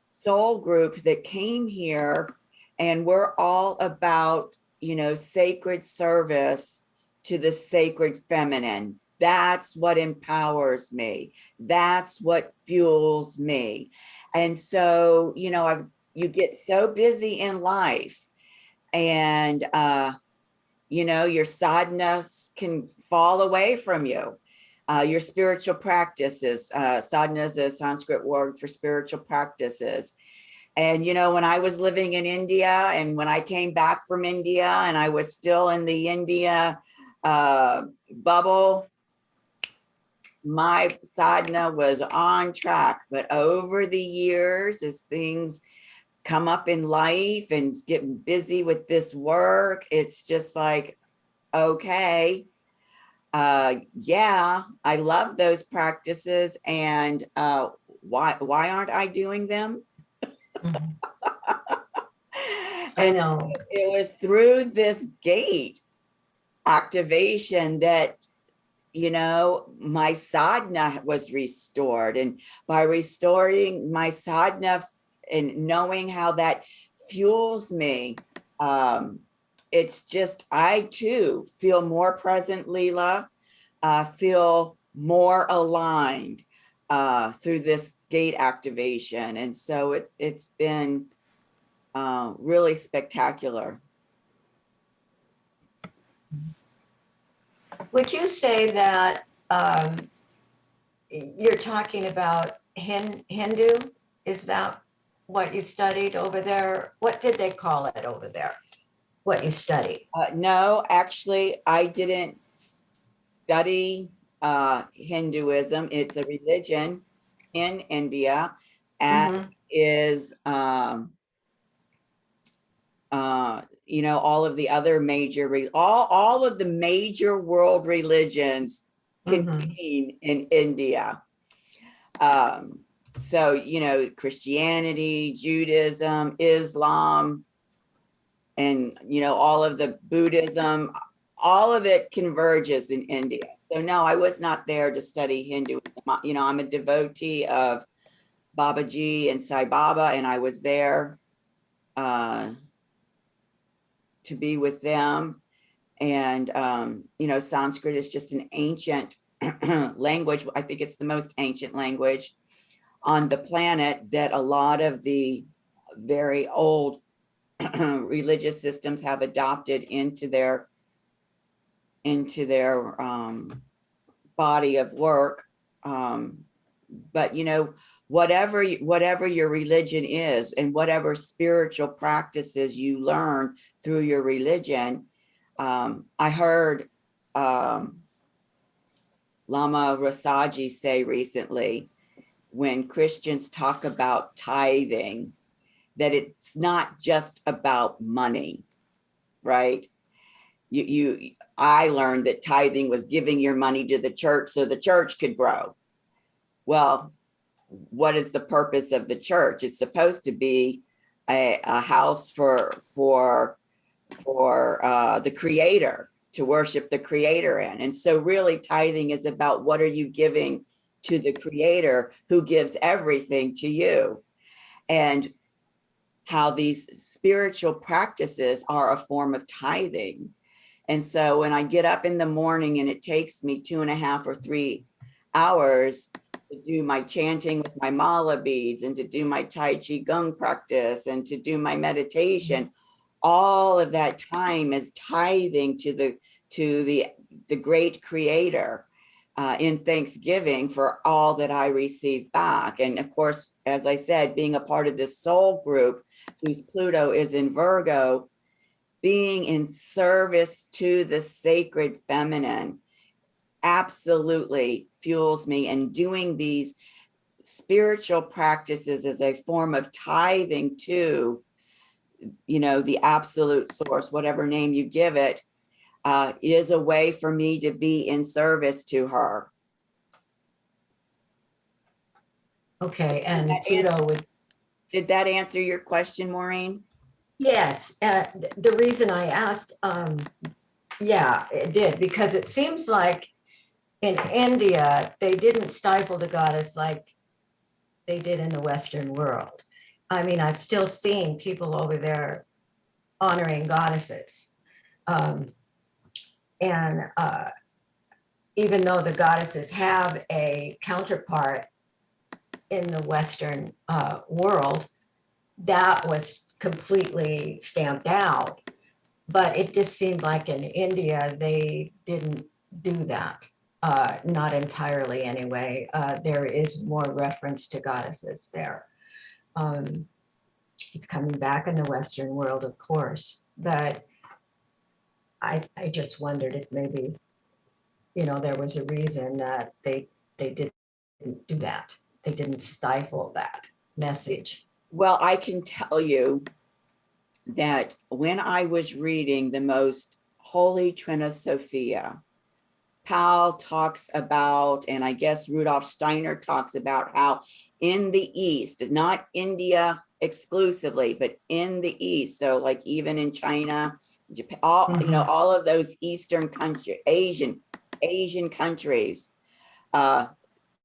soul group that came here, and we're all about, you know, sacred service to the sacred feminine. That's what empowers me. That's what fuels me. And so, you know, you get so busy in life, and you know, your sadhana can fall away from you. Your spiritual practices, sadhana is a Sanskrit word for spiritual practices. And, you know, when I was living in India, and when I came back from India and I was still in the India bubble, my sadhana was on track. But over the years, as things come up in life and getting busy with this work, it's just like, okay, yeah, I love those practices, and why aren't I doing them? Mhm. I And know. it was through this gate activation that, you know, my sadhana was restored. And by restoring my sadhana and knowing how that fuels me, it's just, I too feel more present, Leela, feel more aligned through this gate activation. And so it's been really spectacular. Would you say that you're talking about Hindu? Is that what you studied over there? What did they call it over there? What you studied? No, actually, I didn't study Hinduism. It's a religion in India, and Mhm. is you know, all of the other major all of the major world religions Mhm. contain in India. Um, so, you know, Christianity, Judaism, Islam, and, you know, all of the Buddhism, all of it converges in India. So no, I was not there to study Hinduism. You know, I'm a devotee of Babaji and Sai Baba, and I was there to be with them. And, you know, Sanskrit is just an ancient language. I think it's the most ancient language on the planet that a lot of the very old religious systems have adopted into their body of work. But, you know, whatever your religion is, and whatever spiritual practices you learn through your religion, I heard Lama Rasaji say recently, when Christians talk about tithing, that it's not just about money, right? I learned that tithing was giving your money to the church so the church could grow. Well, what is the purpose of the church? It's supposed to be a house for the creator, to worship the creator in. And so really tithing is about, what are you giving to the creator who gives everything to you? And how these spiritual practices are a form of tithing. And so when I get up in the morning and it takes me 2.5 or 3 hours to do my chanting with my mala beads, and to do my Tai Chi Gong practice, and to do my meditation, all of that time is tithing to the great creator, in thanksgiving for all that I receive back. And of course, as I said, being a part of this soul group whose Pluto is in Virgo, being in service to the sacred feminine absolutely fuels me. And doing these spiritual practices as a form of tithing to, you know, the absolute source, whatever name you give it, is a way for me to be in service to her. Okay, and that Pluto would, Did that answer your question, Maureen? yes, the reason I asked, yeah, it did, because it seems like in India, they didn't stifle the goddess like they did in the Western world. I mean, I've still seen people over there honoring goddesses. Um, and even though the goddesses have a counterpart in the Western world, that was completely stamped out. But it just seemed like in India, they didn't do that. Not entirely anyway. There is more reference to goddesses there. It's coming back in the Western world, of course, but I just wondered if maybe, there was a reason that they didn't do that. They didn't stifle that message. Well, I can tell you that when I was reading the most holy Sophia, Powell talks about, and I guess Rudolf Steiner talks about how in the East, not India exclusively, but in the East. So like even in China, Japan, all of those Eastern country, Asian countries,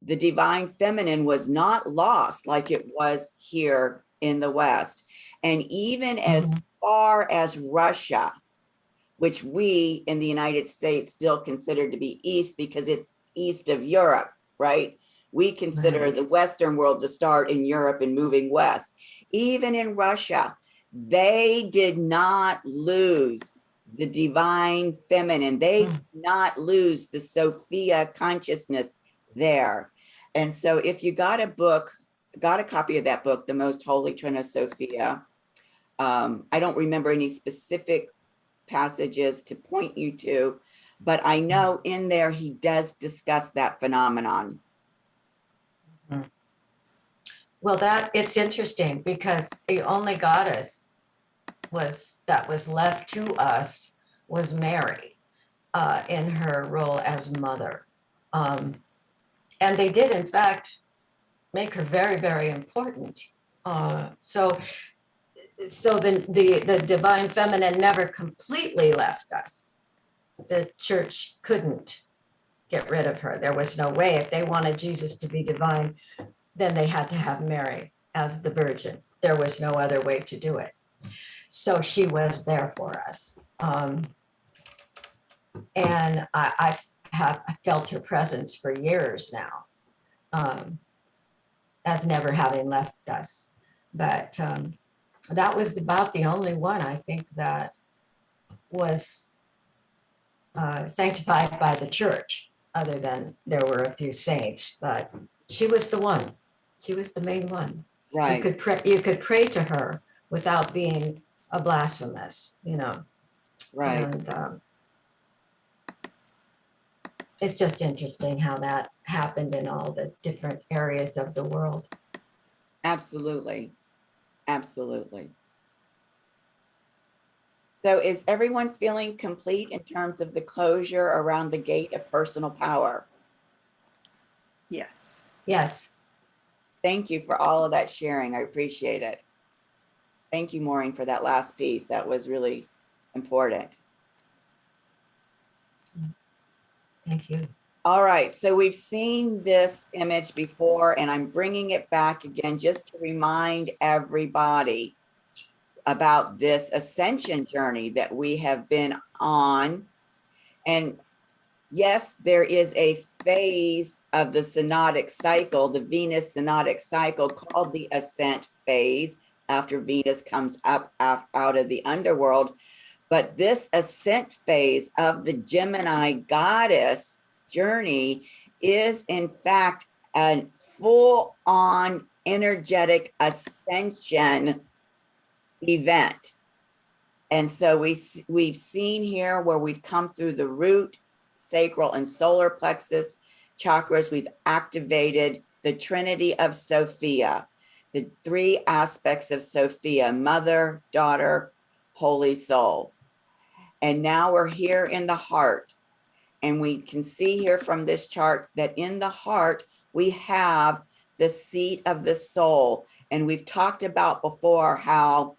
the divine feminine was not lost like it was here in the West. And even as far as Russia, which we in the United States still consider to be East because it's east of Europe, right? We consider the Western world to start in Europe and moving west. Even in Russia, they did not lose the divine feminine. They did not lose the Sophia consciousness there. And so if you got a copy of that book, The Most Holy Sophia, I don't remember any specific passages to point you to, but I know in there he does discuss that phenomenon. Well, it's interesting because the only goddess that was left to us was Mary in her role as mother. And they did, in fact, make her very, very important. So the divine feminine never completely left us. The church couldn't get rid of her. There was no way. If they wanted Jesus to be divine, then they had to have Mary as the virgin. There was no other way to do it. So she was there for us. And I have felt her presence for years now, as never having left us. But that was about the only one I think that was sanctified by the church, other than there were a few saints, but she was the one. She was the main one. Right. You could pray to her without being a blasphemous, Right. And it's just interesting how that happened in all the different areas of the world. Absolutely. Absolutely. So is everyone feeling complete in terms of the closure around the gate of personal power? Yes. Yes. Thank you for all of that sharing. I appreciate it. Thank you, Maureen, for that last piece. That was really important. Thank you. All right, so we've seen this image before, and I'm bringing it back again just to remind everybody about this ascension journey that we have been on. And yes, there is a phase of the synodic cycle, the Venus synodic cycle, called the ascent phase, after Venus comes up out of the underworld. But this ascent phase of the Gemini goddess journey is in fact a full-on energetic ascension event. And so we've seen here where we've come through the root, sacral, and solar plexus chakras. We've activated the Trinity of Sophia, the three aspects of Sophia: mother, daughter, holy soul. And now we're here in the heart. And we can see here from this chart that in the heart, we have the seat of the soul. And we've talked about before how,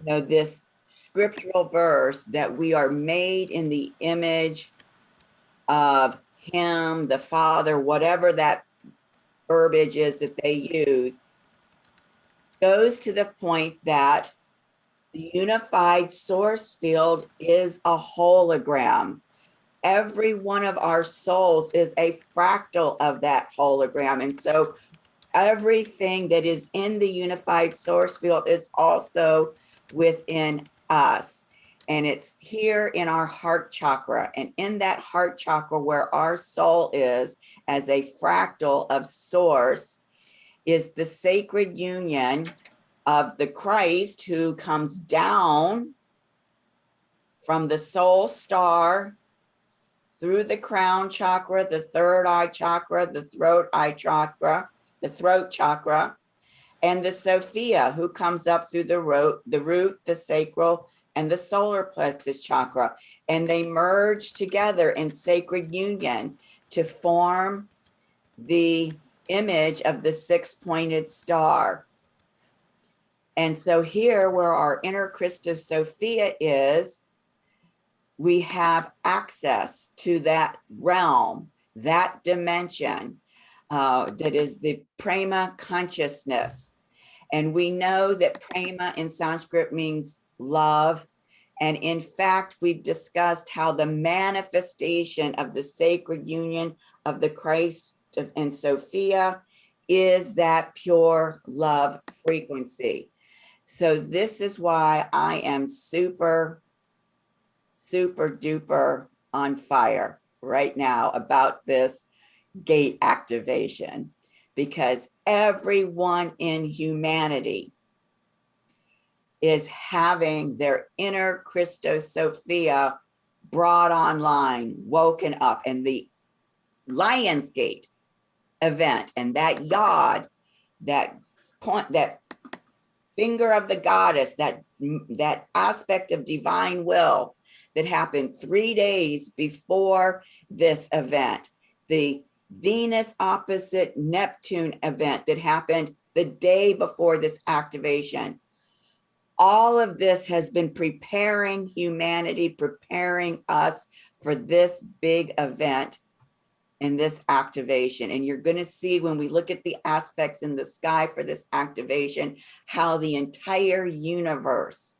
this scriptural verse that we are made in the image of him, the Father, whatever that verbiage is that they use, goes to the point that the unified source field is a hologram. Every one of our souls is a fractal of that hologram. And so everything that is in the unified source field is also within us. And it's here in our heart chakra. And in that heart chakra, where our soul is as a fractal of source, is the sacred union of the Christ who comes down from the soul star through the crown chakra, the third eye chakra, the throat chakra, and the Sofia who comes up through the root, the sacral, and the solar plexus chakra. And they merge together in sacred union to form the image of the six-pointed star. And so here, where our inner Christo-Sophia is, we have access to that realm, that dimension that is the Prema consciousness. And we know that Prema in Sanskrit means love. And in fact, we've discussed how the manifestation of the sacred union of the Christ and Sophia is that pure love frequency. So this is why I am super duper on fire right now about this gate activation, because everyone in humanity is having their inner Christo-Sophia brought online, woken up. And the Lionsgate event and that yod, that point, that finger of the goddess, that aspect of divine will that happened 3 days before this event, the Venus opposite Neptune event that happened the day before this activation. All of this has been preparing humanity, preparing us for this big event and this activation. And you're going to see when we look at the aspects in the sky for this activation, how the entire universe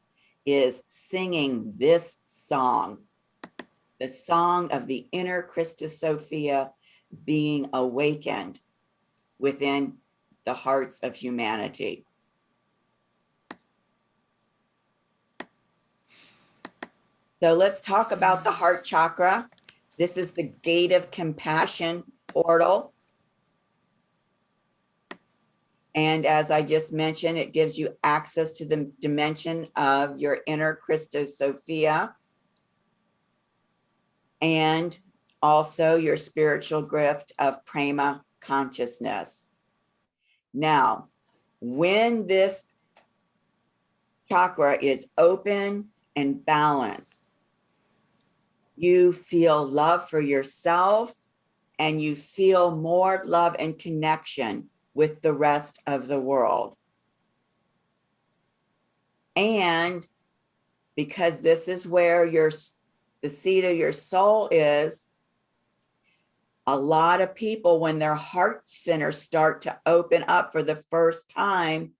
is singing this song, the song of the inner Christo-Sophia being awakened within the hearts of humanity. So let's talk about the heart chakra. This is the gate of compassion portal. And as I just mentioned, it gives you access to the dimension of your inner Christo-Sophia and also your spiritual gift of Prema consciousness. Now, when this chakra is open and balanced, you feel love for yourself and you feel more love and connection with the rest of the world. And because this is where the seat of your soul is, a lot of people, when their heart centers start to open up for the first time,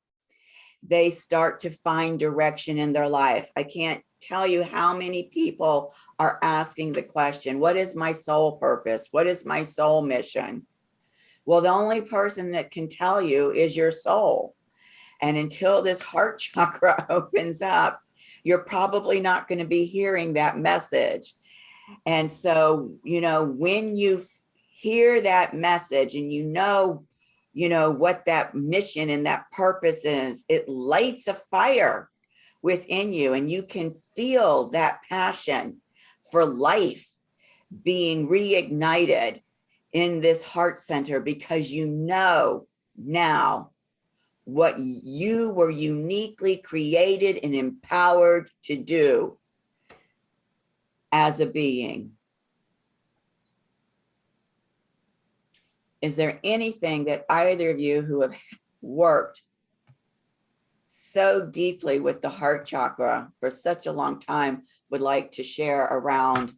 they start to find direction in their life. I can't tell you how many people are asking the question, what is my soul purpose? What is my soul mission? Well, the only person that can tell you is your soul. And until this heart chakra opens up, you're probably not going to be hearing that message. And so, when you hear that message and you know what that mission and that purpose is, it lights a fire within you, and you can feel that passion for life being reignited in this heart center, because you know now what you were uniquely created and empowered to do as a being. is there anything that either of you who have worked so deeply with the heart chakra for such a long time would like to share around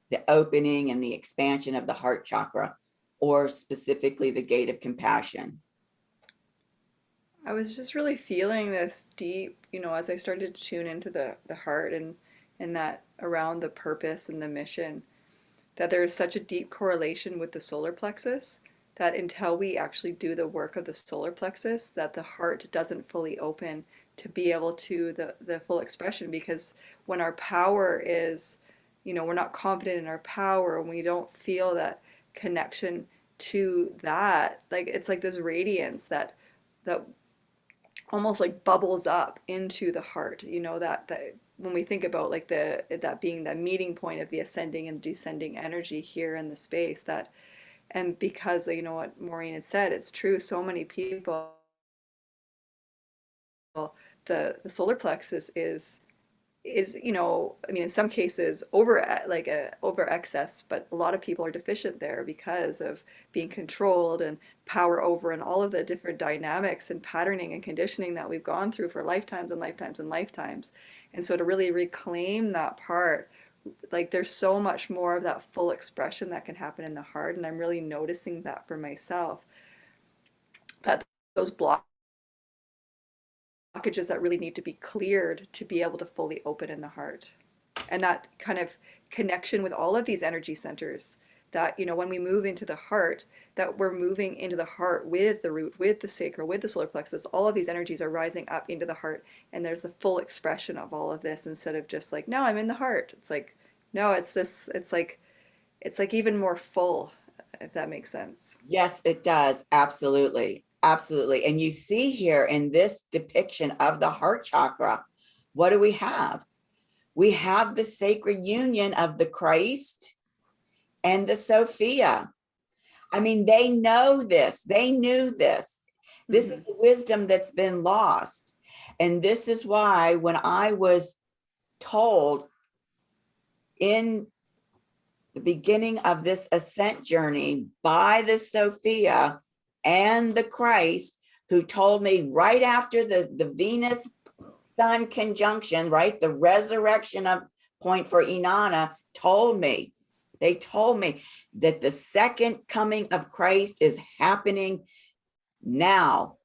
the opening and the expansion of the heart chakra, or specifically the gate of compassion? I was just really feeling this deep, as I started to tune into the heart and that around the purpose and the mission, that there is such a deep correlation with the solar plexus, that until we actually do the work of the solar plexus, that the heart doesn't fully open to be able to the full expression. Because when our power is, we're not confident in our power, and we don't feel that connection to that, like it's like this radiance that almost like bubbles up into the heart, that when we think about like that being the meeting point of the ascending and descending energy here in the space, that, and because what Maureen had said, it's true, so many people, the solar plexus is I mean, in some cases over excess, but a lot of people are deficient there because of being controlled and power over, and all of the different dynamics and patterning and conditioning that we've gone through for lifetimes and lifetimes and lifetimes. And so to really reclaim that part, like there's so much more of that full expression that can happen in the heart. And I'm really noticing that for myself, that those blockages that really need to be cleared to be able to fully open in the heart. And that kind of connection with all of these energy centers, that when we move into the heart, that we're moving into the heart with the root, with the sacral, with the solar plexus. All of these energies are rising up into the heart, and there's the full expression of all of this, instead of just like, no, I'm in the heart. It's like, no, it's like even more full, if that makes sense. Yes, it does. Absolutely. Absolutely. And you see here in this depiction of the heart chakra, what do we have? We have the sacred union of the Christ and the Sophia. I mean, they know this. They knew this. This is the wisdom that's been lost. And this is why when I was told in the beginning of this ascent journey by the Sophia and the Christ, who told me right after the Venus Sun conjunction, right, the resurrection of point for Inanna, they told me that the second coming of Christ is happening now,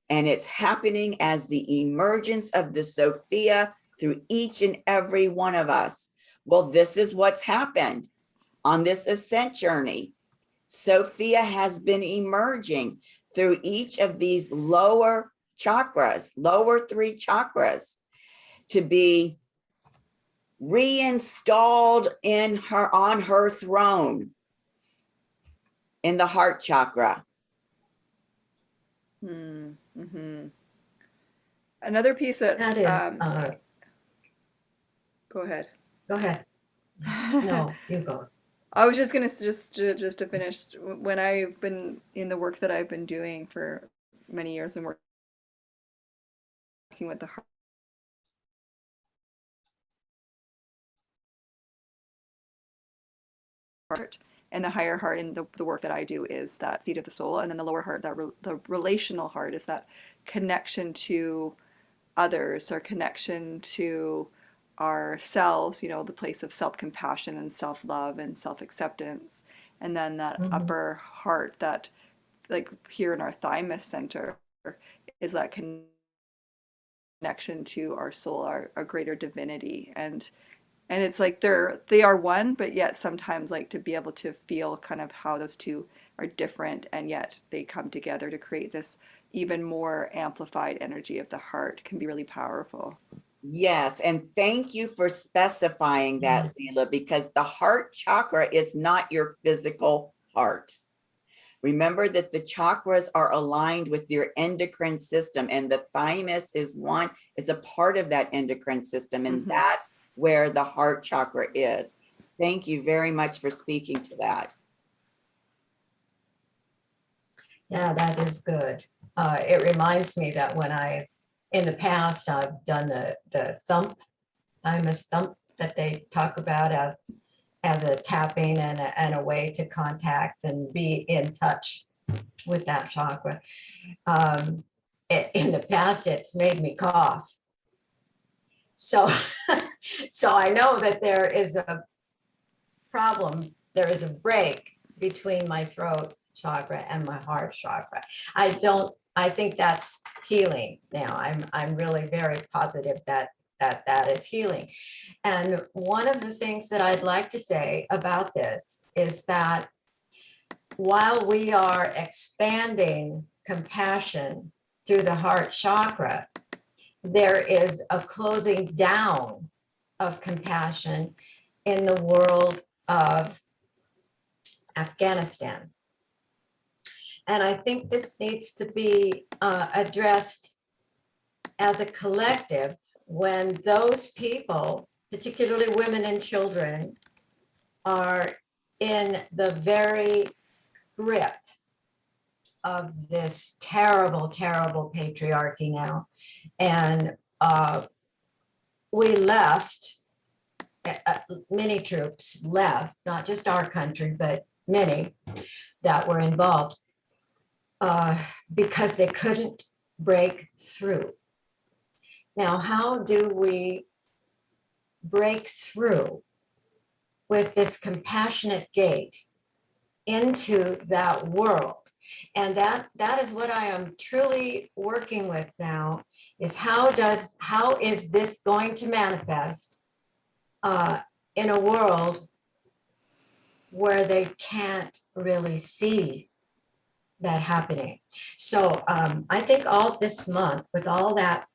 and it's happening as the emergence of the Sophia through each and every one of us. Well, this is what's happened on this ascent journey. Sophia has been emerging through each of these lower chakras, lower three chakras, to be reinstalled on her throne in the heart chakra. Mm-hmm. Another piece that is, go ahead. Go ahead. No, you go. I was just gonna just to finish, when I've been in the work that I've been doing for many years and working with the heart and the higher heart, and the work that I do is that seat of the soul, and then the lower heart, the relational heart, is that connection to others, or connection to ourselves, the place of self-compassion and self-love and self-acceptance. And then that upper heart, that like here in our thymus center, is that connection to our soul, our greater divinity. And it's like they are one, but yet sometimes, like, to be able to feel kind of how those two are different, and yet they come together to create this even more amplified energy of the heart, can be really powerful. Yes, and thank you for specifying that, Leela, because the heart chakra is not your physical heart. Remember that the chakras are aligned with your endocrine system, and the thymus is a part of that endocrine system, and that's where the heart chakra is. Thank you very much for speaking to that. Yeah, that is good. It reminds me that when in the past, I've done the thymus thump that they talk about as as a tapping and a way to contact and be in touch with that chakra. In the past, it's made me cough. So, so I know that there is a problem, there is a break between my throat chakra and my heart chakra. I think that's healing now. I'm really very positive that that is healing. And one of the things that I'd like to say about this is that while we are expanding compassion through the heart chakra, there is a closing down of compassion in the world of Afghanistan. And I think this needs to be addressed as a collective when those people, particularly women and children, are in the very grip of this terrible, terrible patriarchy now. And we left, many troops left, not just our country, but many that were involved because they couldn't break through. Now, how do we break through with this compassionate gate into that world? And that is what I am truly working with now, is how is this going to manifest in a world where they can't really see that happening. So I think all this month, with all that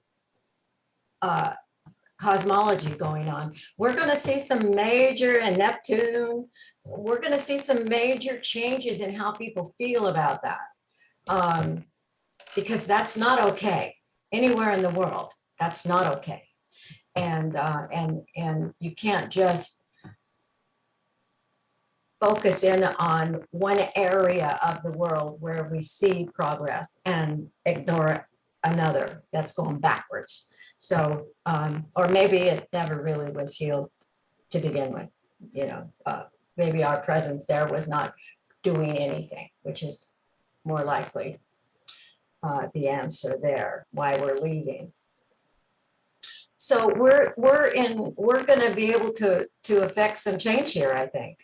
cosmology going on, we're going to see some major, and Neptune, we're going to see some major changes in how people feel about that. Because that's not okay anywhere in the world. That's not okay. And you can't just focus in on one area of the world where we see progress and ignore another that's going backwards. So, or maybe it never really was healed to begin with. You know, maybe our presence there was not doing anything, which is more likely the answer there, why we're leaving. So we're going to be able to affect some change here, I think.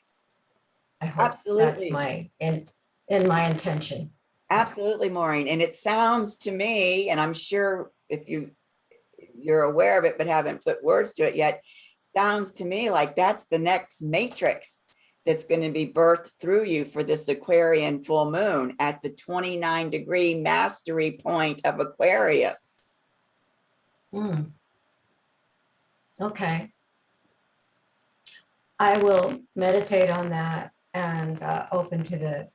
I hope Absolutely. that's my in my intention. Absolutely, Maureen. And it sounds to me, and I'm sure if you're aware of it but haven't put words to it yet, sounds to me like that's the next matrix that's going to be birthed through you for this Aquarian full moon at the 29-degree mastery point of Aquarius. Okay. I will meditate on that and open to the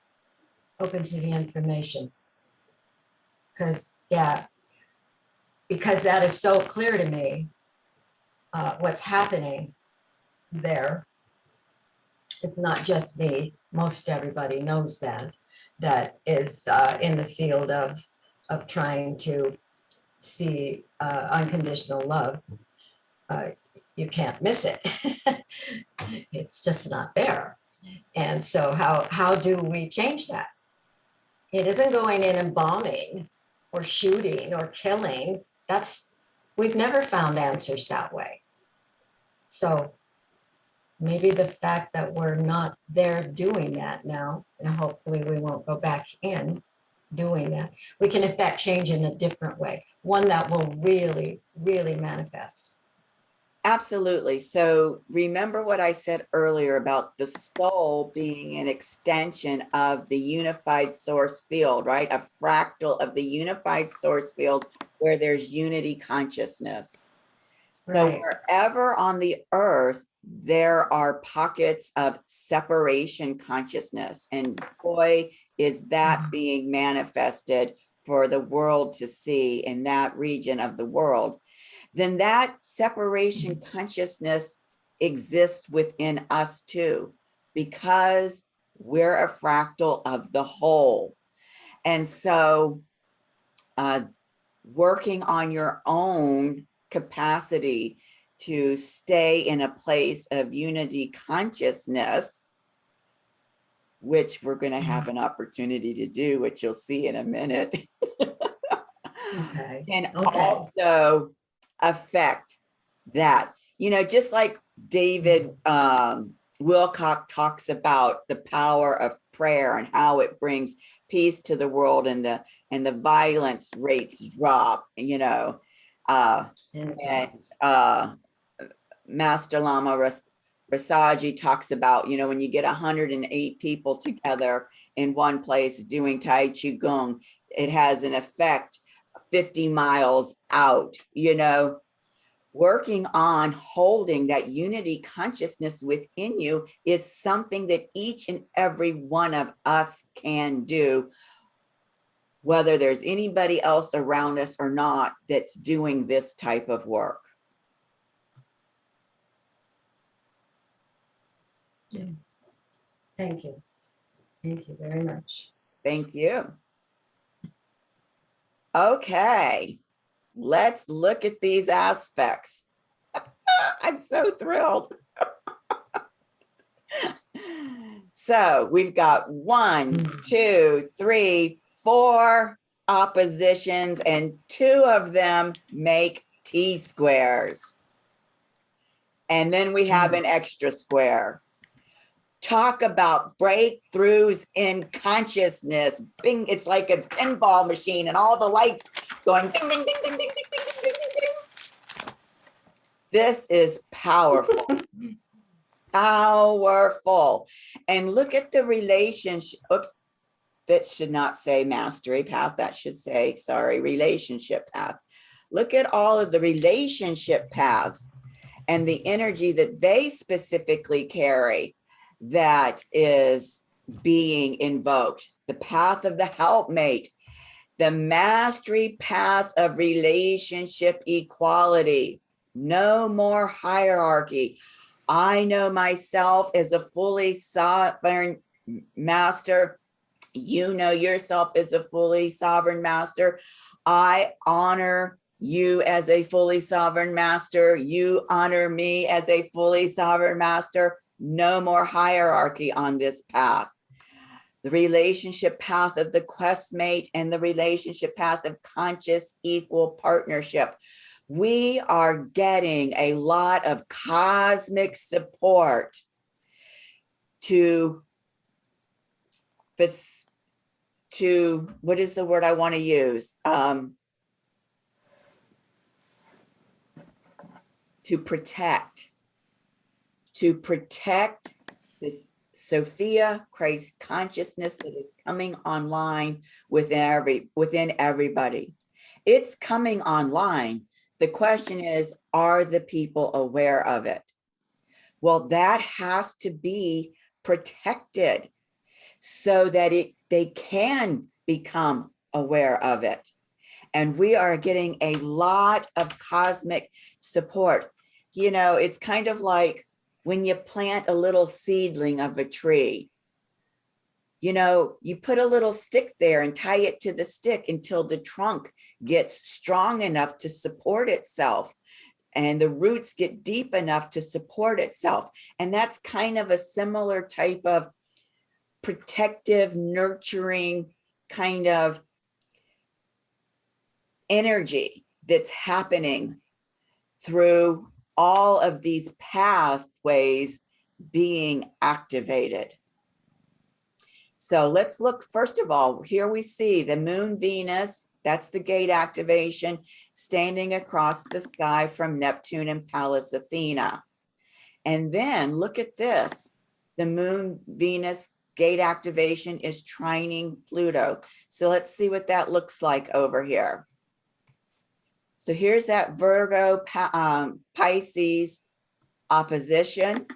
information. Because that is so clear to me, what's happening there. It's not just me. Most everybody knows that is in the field of trying to see unconditional love. You can't miss it. It's just not there. And so how do we change that? It isn't going in and bombing or shooting or killing. We've never found answers that way. So maybe the fact that we're not there doing that now, and hopefully we won't go back in doing that, we can affect change in a different way, one that will really, really manifest. Absolutely. So remember what I said earlier about the soul being an extension of the unified source field, right? A fractal of the unified source field where there's unity consciousness. So wherever on the earth, there are pockets of separation consciousness, and boy, is that being manifested for the world to see in that region of the world. Then that separation consciousness exists within us too, because we're a fractal of the whole. And so working on your own capacity to stay in a place of unity consciousness, which we're going to have an opportunity to do, which you'll see in a minute, Okay. can Okay. also affect that. You know, just like David Wilcock talks about the power of prayer and how it brings peace to the world, and the violence rates drop, you know, and Master Lama Rasaji talks about, you know, when you get 108 people together in one place doing Tai Chi Gong, it has an effect 50 miles out, you know. Working on holding that unity consciousness within you is something that each and every one of us can do, whether there's anybody else around us or not that's doing this type of work. Yeah. Thank you. Thank you very much. Thank you. Okay, let's look at these aspects. I'm so thrilled. So we've got 1, 2, 3, 4 oppositions, and 2 of them make T-squares. And then we have an extra square. Talk about breakthroughs in consciousness. Bing, it's like a pinball machine and all the lights going ding, ding, ding, ding, ding, ding, ding, ding, ding, ding. This is powerful. Powerful. And look at the relationship. Oops, that should not say mastery path. That should say, sorry, relationship path. Look at all of the relationship paths and the energy that they specifically carry that is being invoked. The path of the helpmate, the mastery path of relationship equality. No more hierarchy. I know myself as a fully sovereign master. You know yourself as a fully sovereign master. I honor you as a fully sovereign master. You honor me as a fully sovereign master. No more hierarchy on this path. The relationship path of the questmate and the relationship path of conscious equal partnership. We are getting a lot of cosmic support to what is the word I want to use? To protect this Sophia Christ consciousness that is coming online within everybody. It's coming online. The question is, are the people aware of it? Well, that has to be protected so that they can become aware of it. And we are getting a lot of cosmic support. You know, it's kind of like when you plant a little seedling of a tree. You know, you put a little stick there and tie it to the stick until the trunk gets strong enough to support itself and the roots get deep enough to support itself. And that's kind of a similar type of protective, nurturing kind of energy that's happening through all of these pathways being activated. So let's look, first of all, here we see the moon Venus, that's the gate activation, standing across the sky from Neptune and Pallas Athena. And then look at this, the moon Venus gate activation is trining Pluto. So let's see what that looks like over here. So here's that Virgo Pisces opposition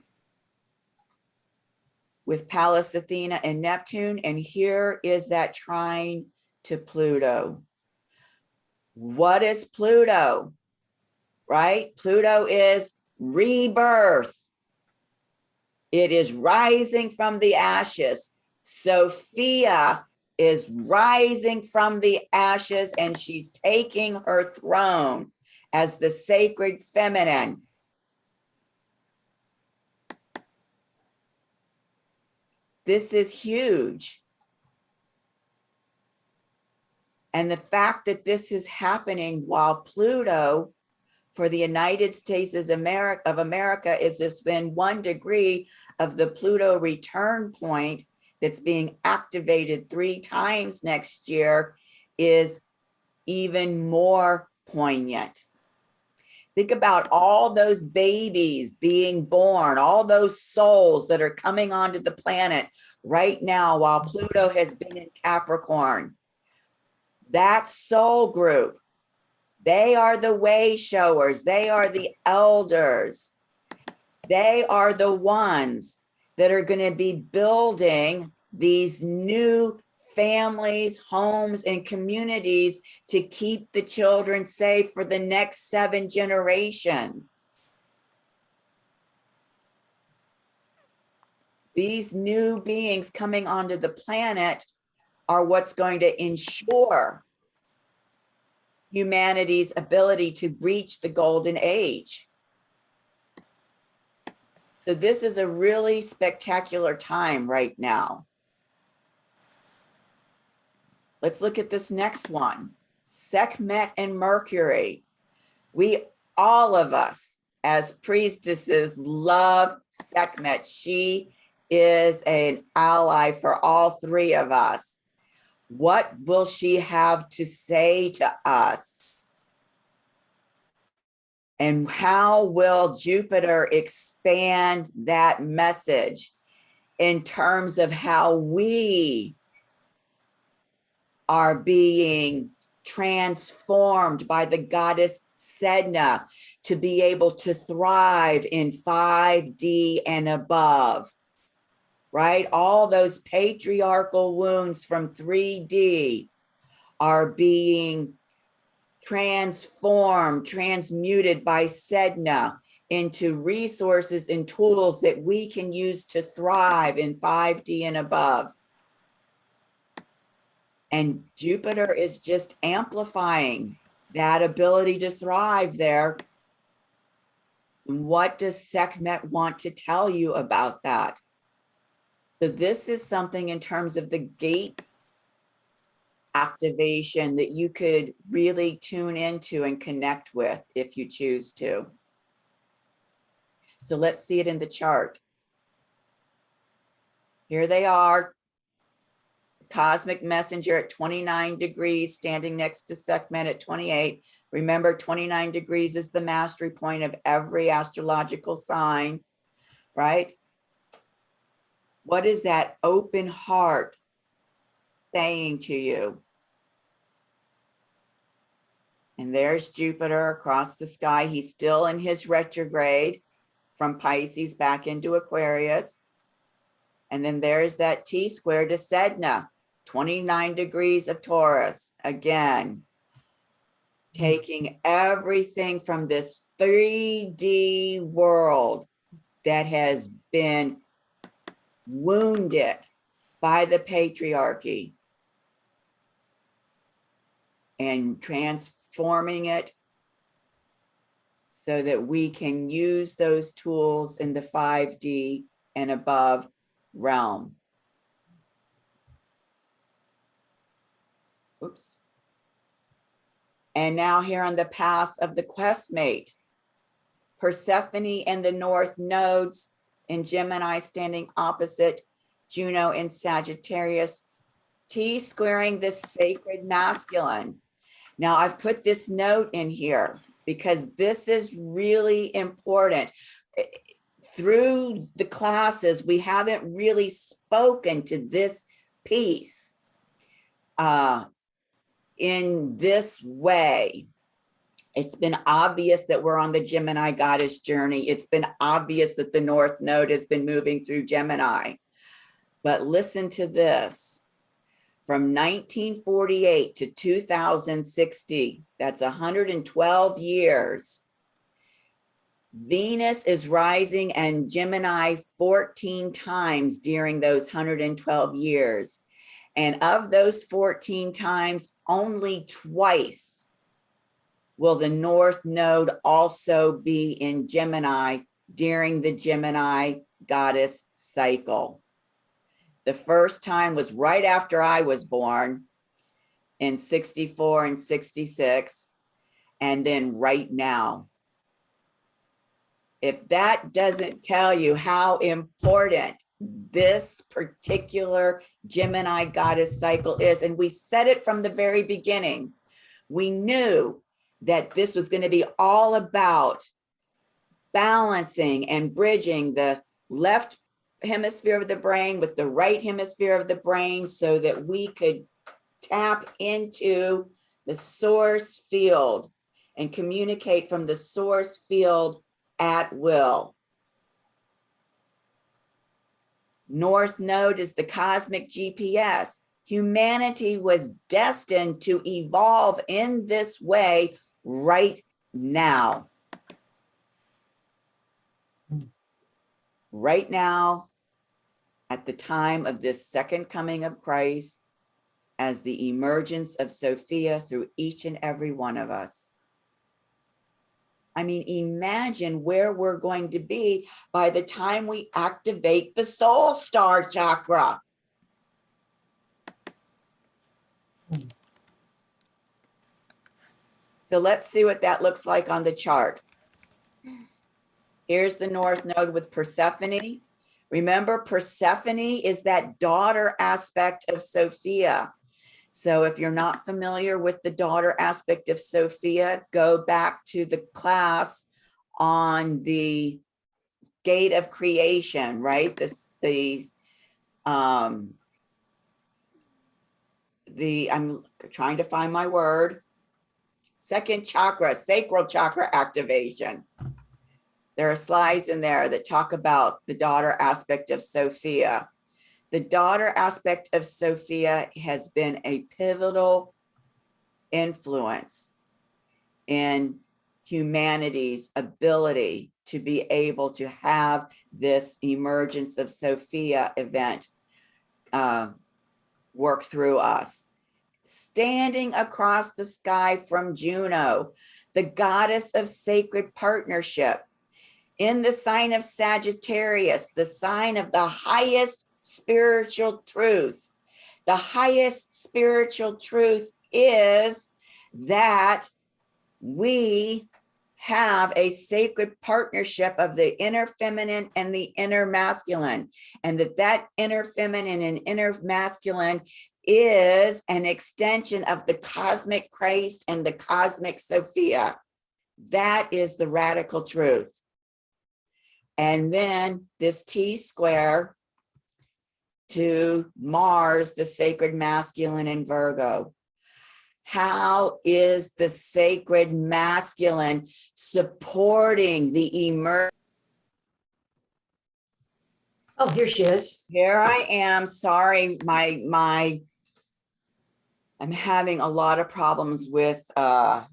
with Pallas Athena and Neptune. And here is that trine to Pluto. What is Pluto? Right? Pluto is rebirth. It is rising from the ashes. Sophia is rising from the ashes and she's taking her throne as the sacred feminine. This is huge. And the fact that this is happening while Pluto for the United States of America is within 1 degree of the Pluto return point that's being activated 3 times next year is even more poignant. Think about all those babies being born, all those souls that are coming onto the planet right now while Pluto has been in Capricorn. That soul group, they are the way showers. They are the elders. They are the ones that are going to be building these new families, homes, and communities to keep the children safe for the next 7 generations. These new beings coming onto the planet are what's going to ensure humanity's ability to reach the golden age. So this is a really spectacular time right now. Let's look at this next one. Sekhmet and Mercury. We, all of us as priestesses, love Sekhmet. She is an ally for all 3 of us. What will she have to say to us? And how will Jupiter expand that message in terms of how we are being transformed by the goddess Sedna to be able to thrive in 5D and above? Right? All those patriarchal wounds from 3D are being transformed, transmuted by Sedna into resources and tools that we can use to thrive in 5D and above. And Jupiter is just amplifying that ability to thrive there. What does Sekhmet want to tell you about that? So this is something in terms of the gate activation that you could really tune into and connect with if you choose to. So let's see it in the chart. Here they are. Cosmic messenger at 29 degrees, standing next to Sekhmet at 28. Remember, 29 degrees is the mastery point of every astrological sign, right? What is that open heart saying to you? And there's Jupiter across the sky. He's still in his retrograde from Pisces back into Aquarius. And then there's that T-square to Sedna, 29 degrees of Taurus. Again, taking everything from this 3D world that has been wounded by the patriarchy and transforming it so that we can use those tools in the 5D and above realm. Oops. And now here on the path of the questmate, Persephone and the North nodes in Gemini standing opposite Juno in Sagittarius, T-squaring this sacred masculine. Now I've put this note in here because this is really important. Through the classes, we haven't really spoken to this piece in this way. It's been obvious that we're on the Gemini goddess journey. It's been obvious that the North Node has been moving through Gemini. But listen to this. From 1948 to 2060, that's 112 years, Venus is rising in Gemini 14 times during those 112 years. And of those 14 times, only twice will the North Node also be in Gemini during the Gemini goddess cycle. The first time was right after I was born in 64 and 66, and then right now. If that doesn't tell you how important this particular Gemini goddess cycle is, and we said it from the very beginning, we knew that this was going to be all about balancing and bridging the left hemisphere of the brain with the right hemisphere of the brain so that we could tap into the source field and communicate from the source field at will. North Node is the cosmic GPS. Humanity was destined to evolve in this way right now. Right now, at the time of this second coming of Christ, as the emergence of Sophia through each and every one of us. I mean, imagine where we're going to be by the time we activate the soul star chakra. So let's see what that looks like on the chart. Here's the North Node with Persephone. Remember, Persephone is that daughter aspect of Sophia. So if you're not familiar with the daughter aspect of Sophia, go back to the class on the gate of creation, right? I'm trying to find my word. Second chakra, sacral chakra activation. There are slides in there that talk about the daughter aspect of Sophia. The daughter aspect of Sophia has been a pivotal influence in humanity's ability to be able to have this emergence of Sophia event work through us. Standing across the sky from Juno, the goddess of sacred partnership, in the sign of Sagittarius, the sign of the highest spiritual truth. The highest spiritual truth is that we have a sacred partnership of the inner feminine and the inner masculine, and that inner feminine and inner masculine is an extension of the cosmic Christ and the cosmic Sophia. That is the radical truth. And then this T square to Mars, the sacred masculine in Virgo. How is the sacred masculine supporting the emergence? Oh, here she is. Here I am. Sorry, I'm having a lot of problems with the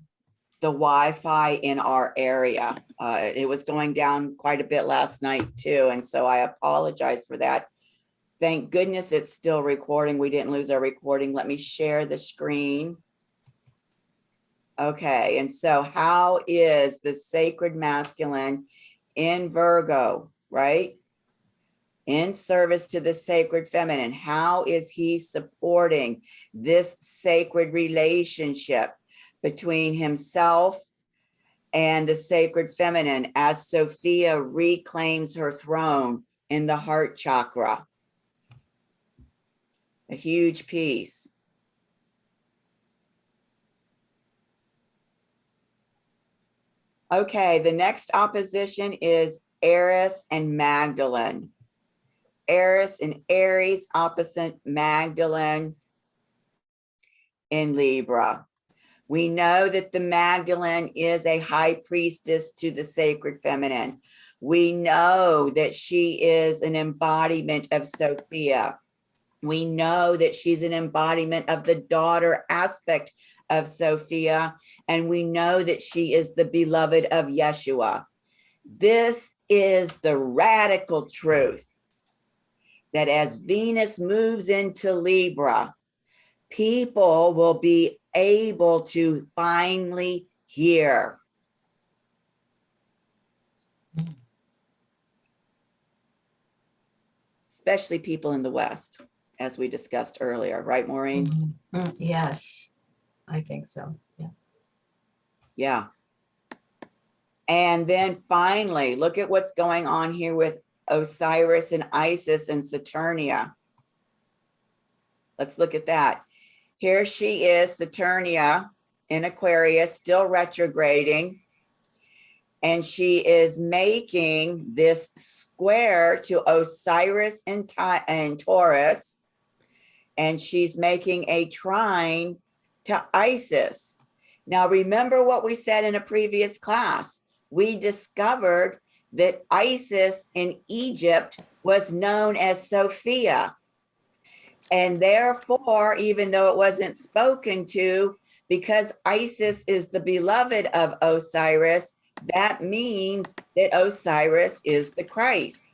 Wi-Fi in our area. It was going down quite a bit last night too, and so I apologize for that. Thank goodness it's still recording. We didn't lose our recording. Let me share the screen. Okay, and so how is the sacred masculine in Virgo, right? In service to the sacred feminine, how is he supporting this sacred relationship between himself and the sacred feminine as Sophia reclaims her throne in the heart chakra? A huge piece. Okay, the next opposition is Eris and Magdalene. Eris and Aries opposite Magdalene in Libra. We know that the Magdalene is a high priestess to the sacred feminine. We know that she is an embodiment of Sophia. We know that she's an embodiment of the daughter aspect of Sophia, and we know that she is the beloved of Yeshua. This is the radical truth, that as Venus moves into Libra, people will be able to finally hear. especially people in the West, as we discussed earlier, right, Maureen? Yes, I think so. Yeah. Yeah. And then finally, look at what's going on here with Osiris and Isis and Saturnia. Let's look at that. Here she is, Saturnia in Aquarius, still retrograding. And she is making this square to Osiris and Taurus. And she's making a trine to Isis. Now, remember what we said in a previous class. We discovered that Isis in Egypt was known as Sofia. And therefore, even though it wasn't spoken to, because Isis is the beloved of Osiris, that means that Osiris is the Christ.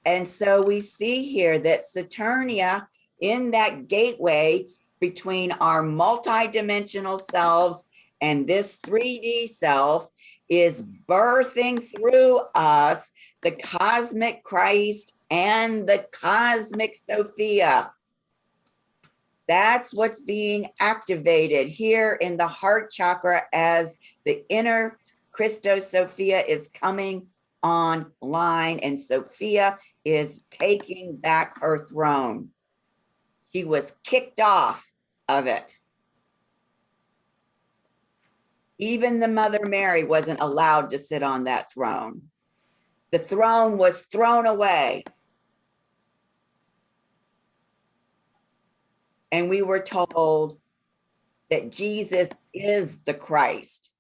And so we see here that Saturnia in that gateway between our multidimensional selves and this 3D self is birthing through us the cosmic Christ and the cosmic Sophia. That's what's being activated here in the heart chakra as the inner Christo-Sophia is coming online, and Sophia is taking back her throne. She was kicked off of it. Even the Mother Mary wasn't allowed to sit on that throne. The throne was thrown away. And we were told that Jesus is the Christ.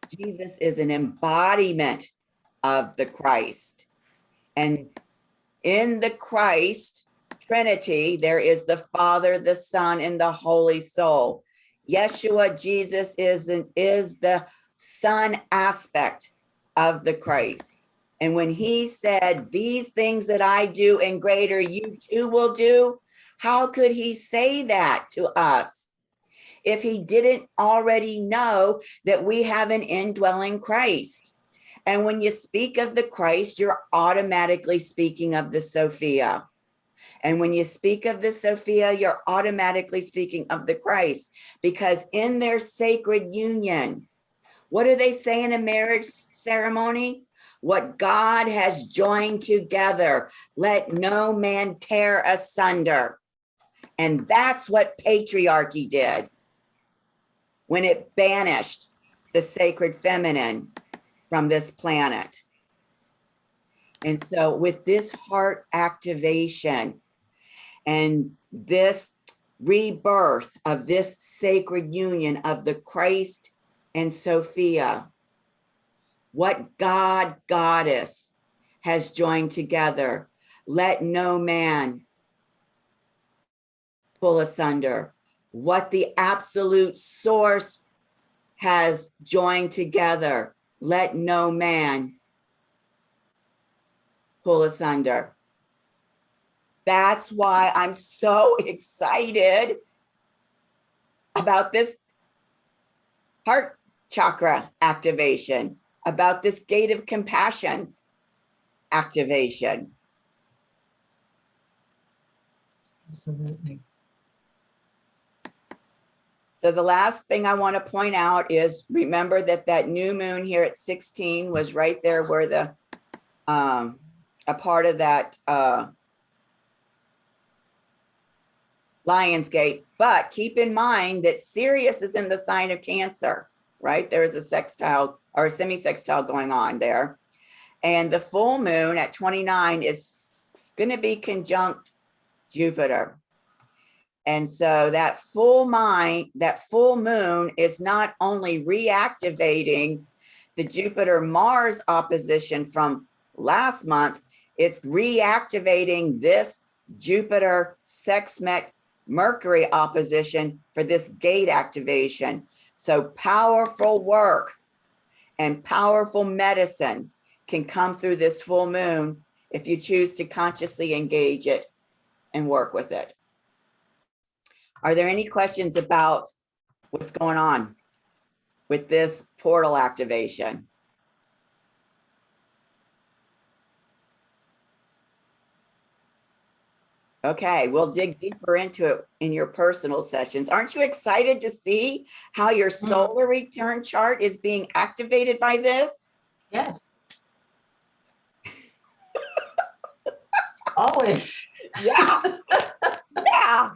Jesus is an embodiment of the Christ. And in the Christ Trinity, there is the Father, the Son, and the Holy Soul. Yeshua, Jesus is the Son aspect of the Christ. And when he said, these things that I do and greater you too will do, how could he say that to us if he didn't already know that we have an indwelling Christ? And when you speak of the Christ, you're automatically speaking of the Sophia. And when you speak of the Sophia, you're automatically speaking of the Christ, because in their sacred union, what do they say in a marriage ceremony? What God has joined together, let no man tear asunder. And that's what patriarchy did when it banished the sacred feminine from this planet. And so with this heart activation and this rebirth of this sacred union of the Christ and Sophia, what God, Goddess has joined together, let no man pull asunder. What the absolute source has joined together, let no man pull asunder. That's why I'm so excited about this heart chakra activation, about this gate of compassion activation. Absolutely. So the last thing I want to point out is, remember that new moon here at 16 was right there where the a part of that Lion's Gate. But keep in mind that Sirius is in the sign of Cancer, right? There is a sextile or a semi-sextile going on there. And the full moon at 29 is going to be conjunct Jupiter. And so that full moon is not only reactivating the Jupiter-Mars opposition from last month, it's reactivating this Jupiter-Sekhmet Mercury opposition for this gate activation. So powerful work and powerful medicine can come through this full moon if you choose to consciously engage it and work with it. Are there any questions about what's going on with this portal activation? Okay, we'll dig deeper into it in your personal sessions. Aren't you excited to see how your solar return chart is being activated by this? Yes. Always. Yeah. Yeah.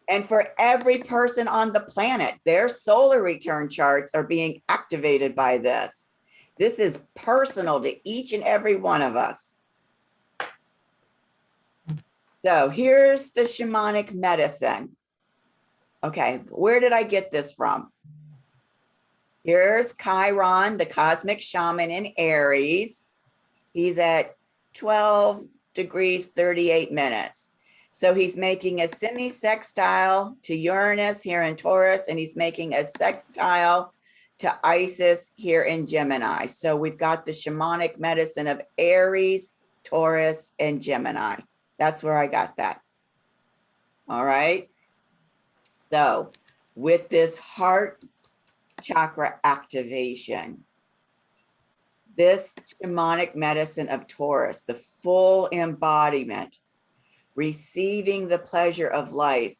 And for every person on the planet, their solar return charts are being activated by this. This is personal to each and every one of us. So here's the shamanic medicine. Okay, where did I get this from? Here's Chiron, the cosmic shaman in Aries. He's at 12 degrees, 38 minutes. So he's making a semi-sextile to Uranus here in Taurus, and he's making a sextile to Isis here in Gemini. So we've got the shamanic medicine of Aries, Taurus, and Gemini. That's where I got that. All right. So with this heart chakra activation, this shamanic medicine of Taurus, the full embodiment, receiving the pleasure of life,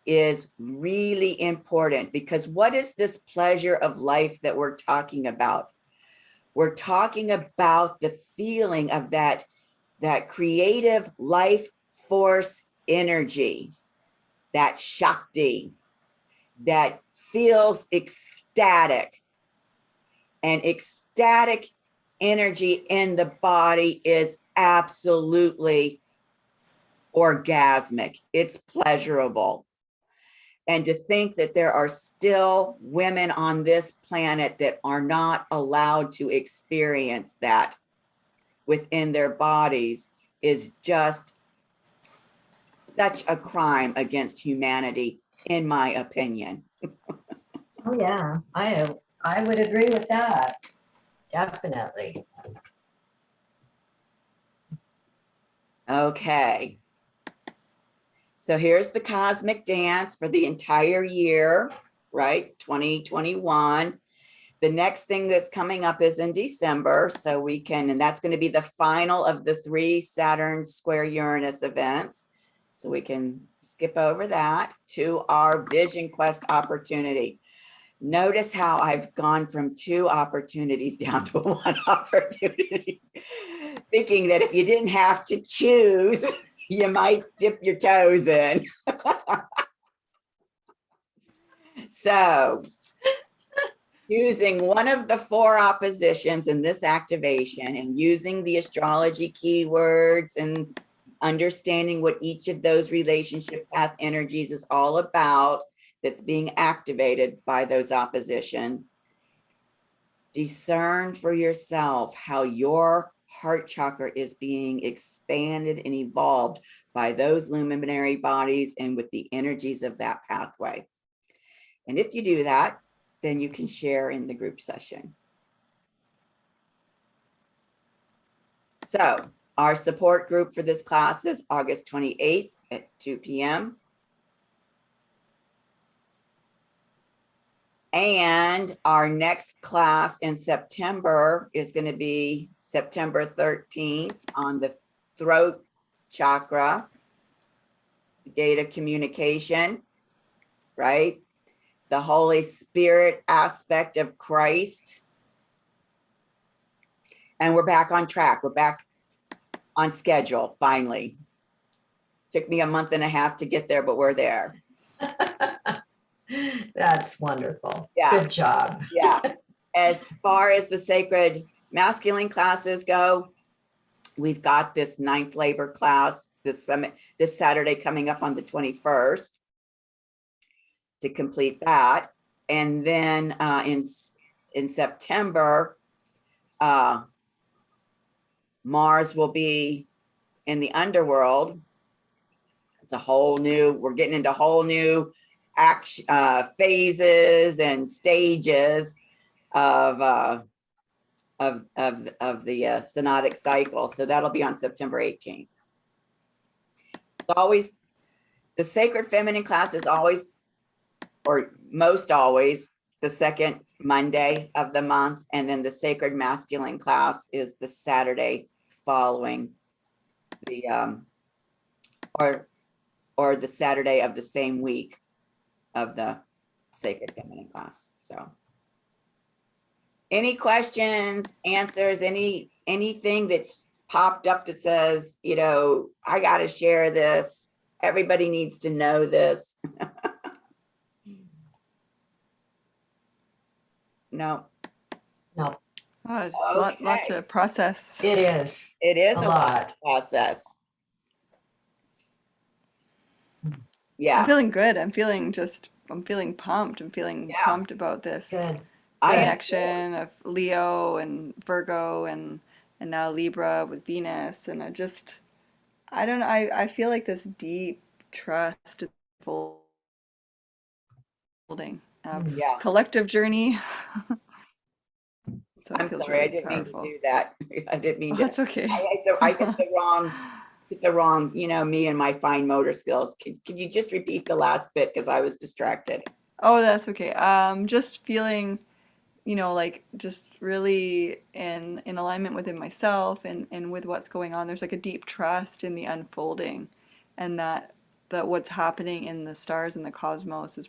is really important, because what is this pleasure of life that we're talking about? We're talking about the feeling of that creative life force energy, that Shakti, that feels ecstatic. And ecstatic energy in the body is absolutely orgasmic. It's pleasurable. And to think that there are still women on this planet that are not allowed to experience that within their bodies is just such a crime against humanity, in my opinion. Oh yeah, I would agree with that. Definitely. Okay. So here's the cosmic dance for the entire year, right? 2021. The next thing that's coming up is in December. So we can, and that's going to be the final of the 3 Saturn square Uranus events. So we can skip over that to our Vision Quest opportunity. Notice how I've gone from 2 opportunities down to 1 opportunity, thinking that if you didn't have to choose, you might dip your toes in. So using one of the 4 oppositions in this activation and using the astrology keywords and understanding what each of those relationship path energies is all about, that's being activated by those oppositions. Discern for yourself how your heart chakra is being expanded and evolved by those luminary bodies and with the energies of that pathway. And if you do that, then you can share in the group session. So our support group for this class is August 28th at 2 p.m. And our next class in September is going to be September 13th on the throat chakra, the gate of communication, right? The Holy Spirit aspect of Christ. And we're back on track. We're back on schedule, finally. Took me a month and a half to get there, but we're there. That's wonderful. Yeah. Good job. Yeah. As far as the sacred masculine classes go, we've got this 9th labor class this Saturday coming up on the 21st to complete that. And then in September, Mars will be in the underworld. It's a whole new, we're getting into whole new action, phases and stages of the synodic cycle. So that'll be on September 18th. It's always, the sacred feminine class is always, or most always, the 2nd Monday of the month. And then the sacred masculine class is the Saturday following the or the Saturday of the same week of the Sacred Feminine class. So any questions, answers, anything that's popped up that says, you know, I got to share this. Everybody needs to know this. No. No, Oh, it's a lot to process. it is. It is A a lot lot. to process. I'm Yeah. feeling good. I'm feeling pumped. I'm feeling Yeah. pumped about this Good. I am connection of Leo and Virgo and now Libra with Venus. And I don't know, I feel like this deep trust unfolding of Yeah. collective journey. So it I'm feels sorry, I really didn't mean to powerful. do that. I didn't mean Oh, to. that's okay. I hit the wrong, you know, me and my fine motor skills. Could you just repeat the last bit because I was distracted? Oh, that's okay. Just feeling, you know, like just really in alignment within myself and with what's going on. There's like a deep trust in the unfolding, and that what's happening in the stars and the cosmos is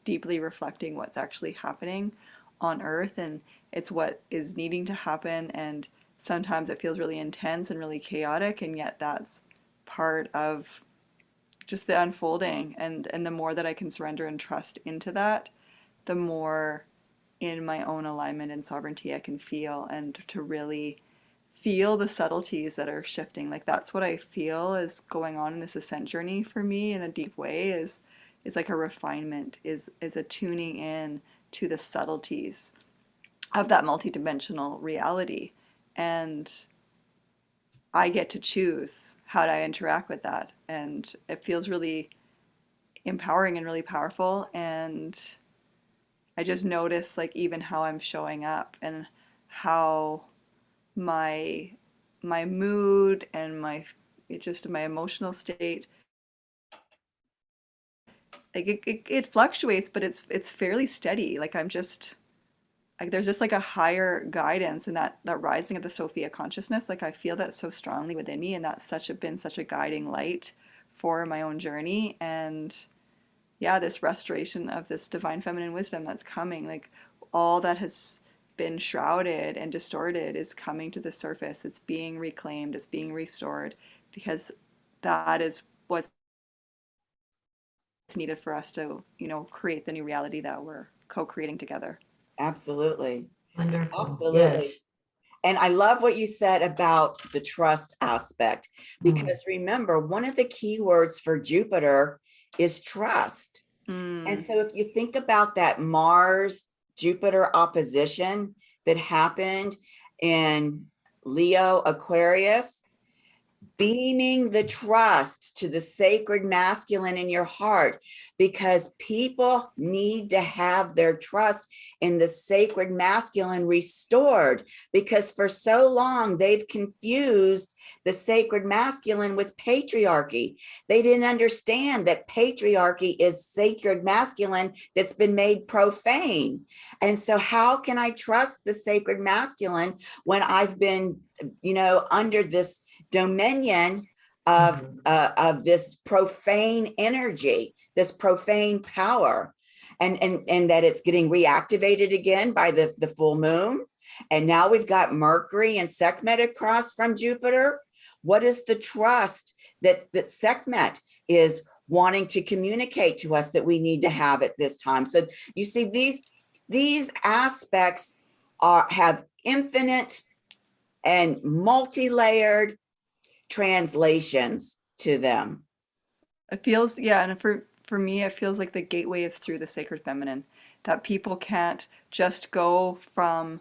deeply reflecting what's actually happening on Earth, and it's what is needing to happen. And sometimes it feels really intense and really chaotic, and yet that's part of just the unfolding. And the more that I can surrender and trust into that, the more in my own alignment and sovereignty I can feel, and to really feel the subtleties that are shifting. Like that's what I feel is going on in this ascent journey for me in a deep way, is like a refinement, is a tuning in to the subtleties of that multidimensional reality. And I get to choose how I interact with that. And it feels really empowering and really powerful. And I just notice like even how I'm showing up and how my mood and my emotional state, like it fluctuates, but it's fairly steady. Like I'm just like there's just like a higher guidance, and that rising of the Sophia consciousness, like I feel that so strongly within me, and that's been such a guiding light for my own journey. And yeah, this restoration of this divine feminine wisdom that's coming, like all that has been shrouded and distorted is coming to the surface. It's being reclaimed, it's being restored, because that is what's needed for us to, you know, create the new reality that we're co-creating together. Absolutely. Wonderful. Absolutely. Yes. And I love what you said about the trust aspect, Mm. because remember, one of the key words for Jupiter is trust. And so if you think about that Mars Jupiter opposition that happened in Leo Aquarius, beaming the trust to the sacred masculine in your heart, because people need to have their trust in the sacred masculine restored, because for so long they've confused the sacred masculine with patriarchy. They didn't understand that patriarchy is sacred masculine that's been made profane. And so how can I trust the sacred masculine when I've been, you know, under this dominion of this profane energy, this profane power, and that it's getting reactivated again by the full moon. And now we've got Mercury and Sekhmet across from Jupiter. What is the trust that Sekhmet is wanting to communicate to us that we need to have at this time? So you see, these aspects have infinite and multi-layered translations to them. It feels, yeah, and for me, it feels like the gateway is through the sacred feminine, that people can't just go from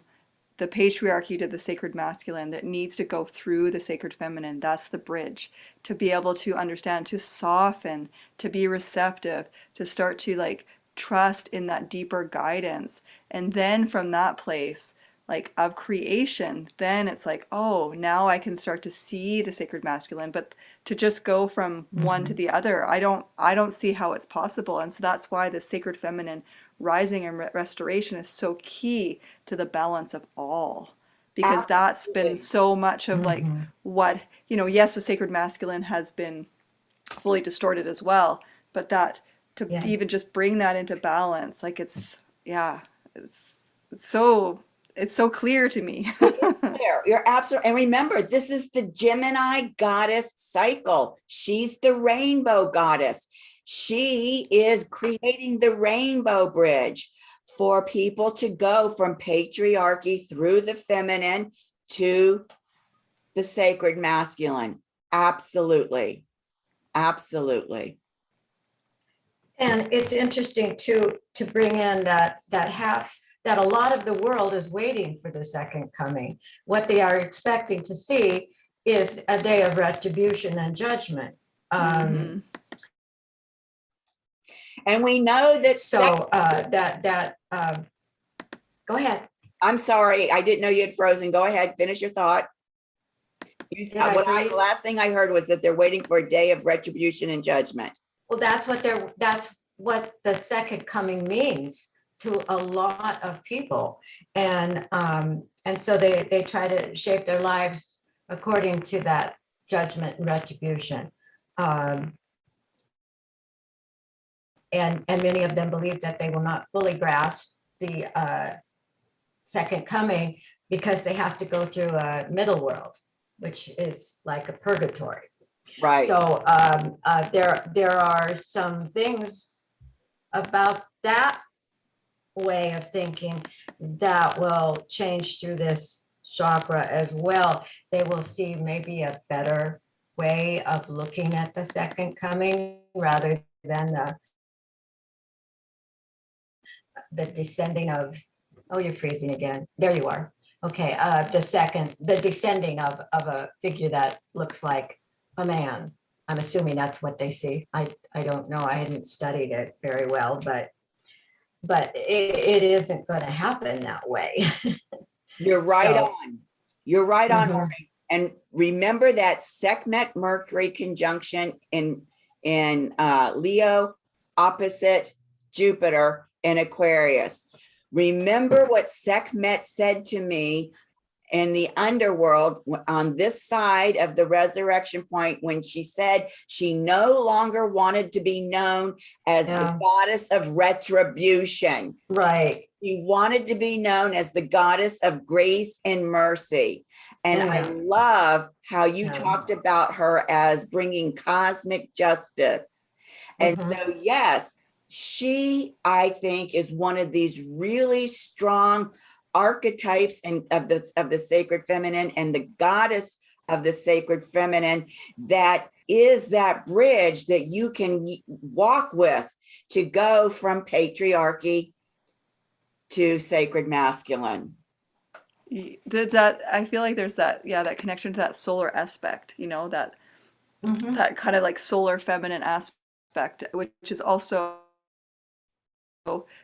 the patriarchy to the sacred masculine, that needs to go through the sacred feminine. That's the bridge to be able to understand, to soften, to be receptive, to start to like trust in that deeper guidance. And then from that place, like of creation, then it's like, oh, now I can start to see the sacred masculine. But to just go from one to the other, I don't see how it's possible. And so that's why the sacred feminine rising and restoration is so key to the balance of all, because that's been Absolutely. so much of like what, you know, yes, the sacred masculine has been fully distorted as well. But that to Yes. even just bring that into balance, like it's so clear to me. There, you're absolutely, and remember, this is the Gemini goddess cycle. She's the rainbow goddess. She is creating the rainbow bridge for people to go from patriarchy through the feminine to the sacred masculine. Absolutely. Absolutely. And it's interesting to bring in that a lot of the world is waiting for the second coming. What they are expecting to see is a day of retribution and judgment. Mhm. And we know that. So go ahead. I'm sorry, I didn't know you had frozen. Go ahead, finish your thought. You Did I freeze? the last thing I heard was that they're waiting for a day of retribution and judgment. Well, that's what the second coming means to a lot of people. And so they try to shape their lives according to that judgment and retribution. And many of them believe that they will not fully grasp the second coming because they have to go through a middle world, which is like a purgatory. Right. So there are some things about that way of thinking that will change through this chakra as well. They will see maybe a better way of looking at the second coming rather than the descending of, oh, you're freezing again. There you are. Okay, the descending of a figure that looks like a man. I'm assuming that's what they see. I don't know. I hadn't studied it very well, but it isn't going to happen that way. You're right So- on. You're right on, Mhm. Maureen. And remember that Sekhmet Mercury conjunction in Leo opposite Jupiter in Aquarius. Remember what Sekhmet said to me in the underworld on this side of the resurrection point when she said she no longer wanted to be known as the goddess of retribution. Right. She wanted to be known as the goddess of grace and mercy. And I love how you talked about her as bringing cosmic justice. And so, yes, she, I think, is one of these really strong archetypes of the sacred feminine and the goddess of the sacred feminine that is that bridge that you can walk with to go from patriarchy to sacred masculine. That I feel like there's that connection to that solar aspect, that that kind of like solar feminine aspect, which is also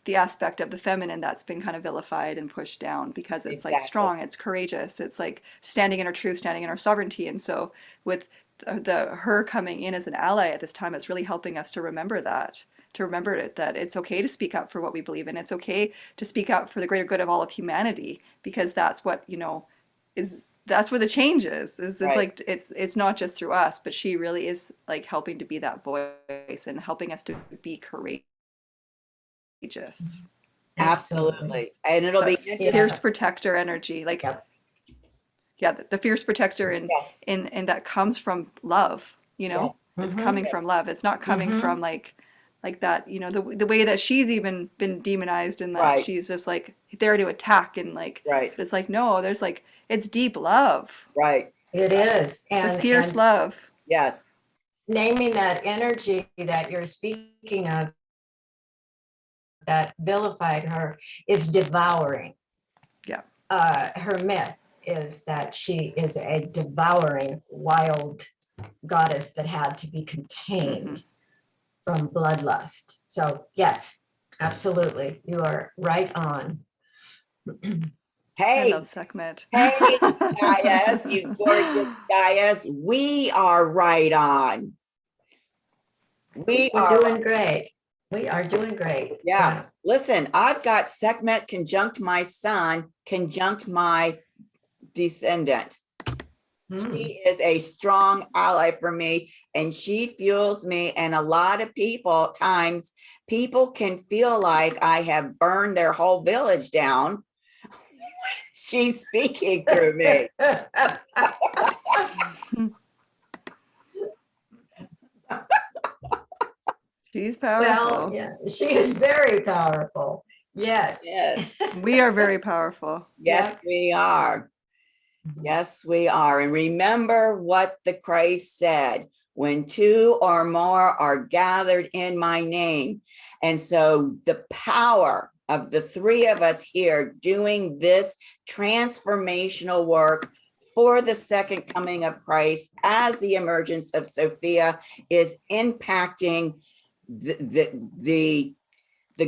the aspect of the feminine that's been kind of vilified and pushed down because it's like strong, it's courageous, it's like standing in her truth, standing in her sovereignty. And so with her coming in as an ally at this time, it's really helping us to remember that it's okay to speak up for what we believe in. It's okay to speak up for the greater good of all of humanity, because that's what, that's where the change is. It's like it's not just through us, but she really is like helping to be that voice and helping us to be courageous. Absolutely. And it'll be fierce protector energy, like the fierce protector and that comes from love, it's coming from love. It's not coming from like that, the way that she's even been demonized, and that she's just like there to attack and like it's like, no, there's like, it's deep love. Right. It is. And the fierce love. Yes. Naming that energy that you're speaking of that vilified her is devouring. Yeah. Her myth is that she is a devouring wild goddess that had to be contained from bloodlust. So yes, absolutely. You are right on. Hey, I love Sekhmet. Hey, Gaius, you gorgeous Gaius. We are right on. We're doing great. We are doing great. Yeah. Listen, I've got Sekhmet conjunct my sun, conjunct my descendant. She is a strong ally for me, and she fuels me. And a lot of people can feel like I have burned their whole village down. She's speaking through me. She's powerful. Well, yeah, she is very powerful. Yes. Yes. We are very powerful. Yes, we are. Yes, we are. And remember what the Christ said, when two or more are gathered in my name. And so the power of the three of us here doing this transformational work for the second coming of Christ as the emergence of Sophia is impacting the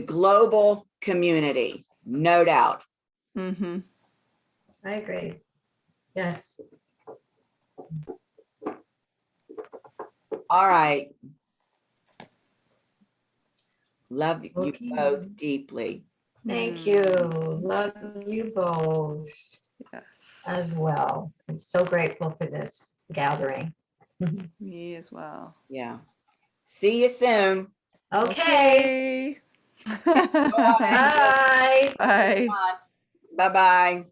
global community, no doubt. Mm-hmm. I agree. Yes. All right. Love you Okay. both deeply. Thank you. Love you both Yes. as well. I'm so grateful for this gathering. Me as well. Yeah. See you soon. Okay. Okay. Bye. Bye. Bye-bye.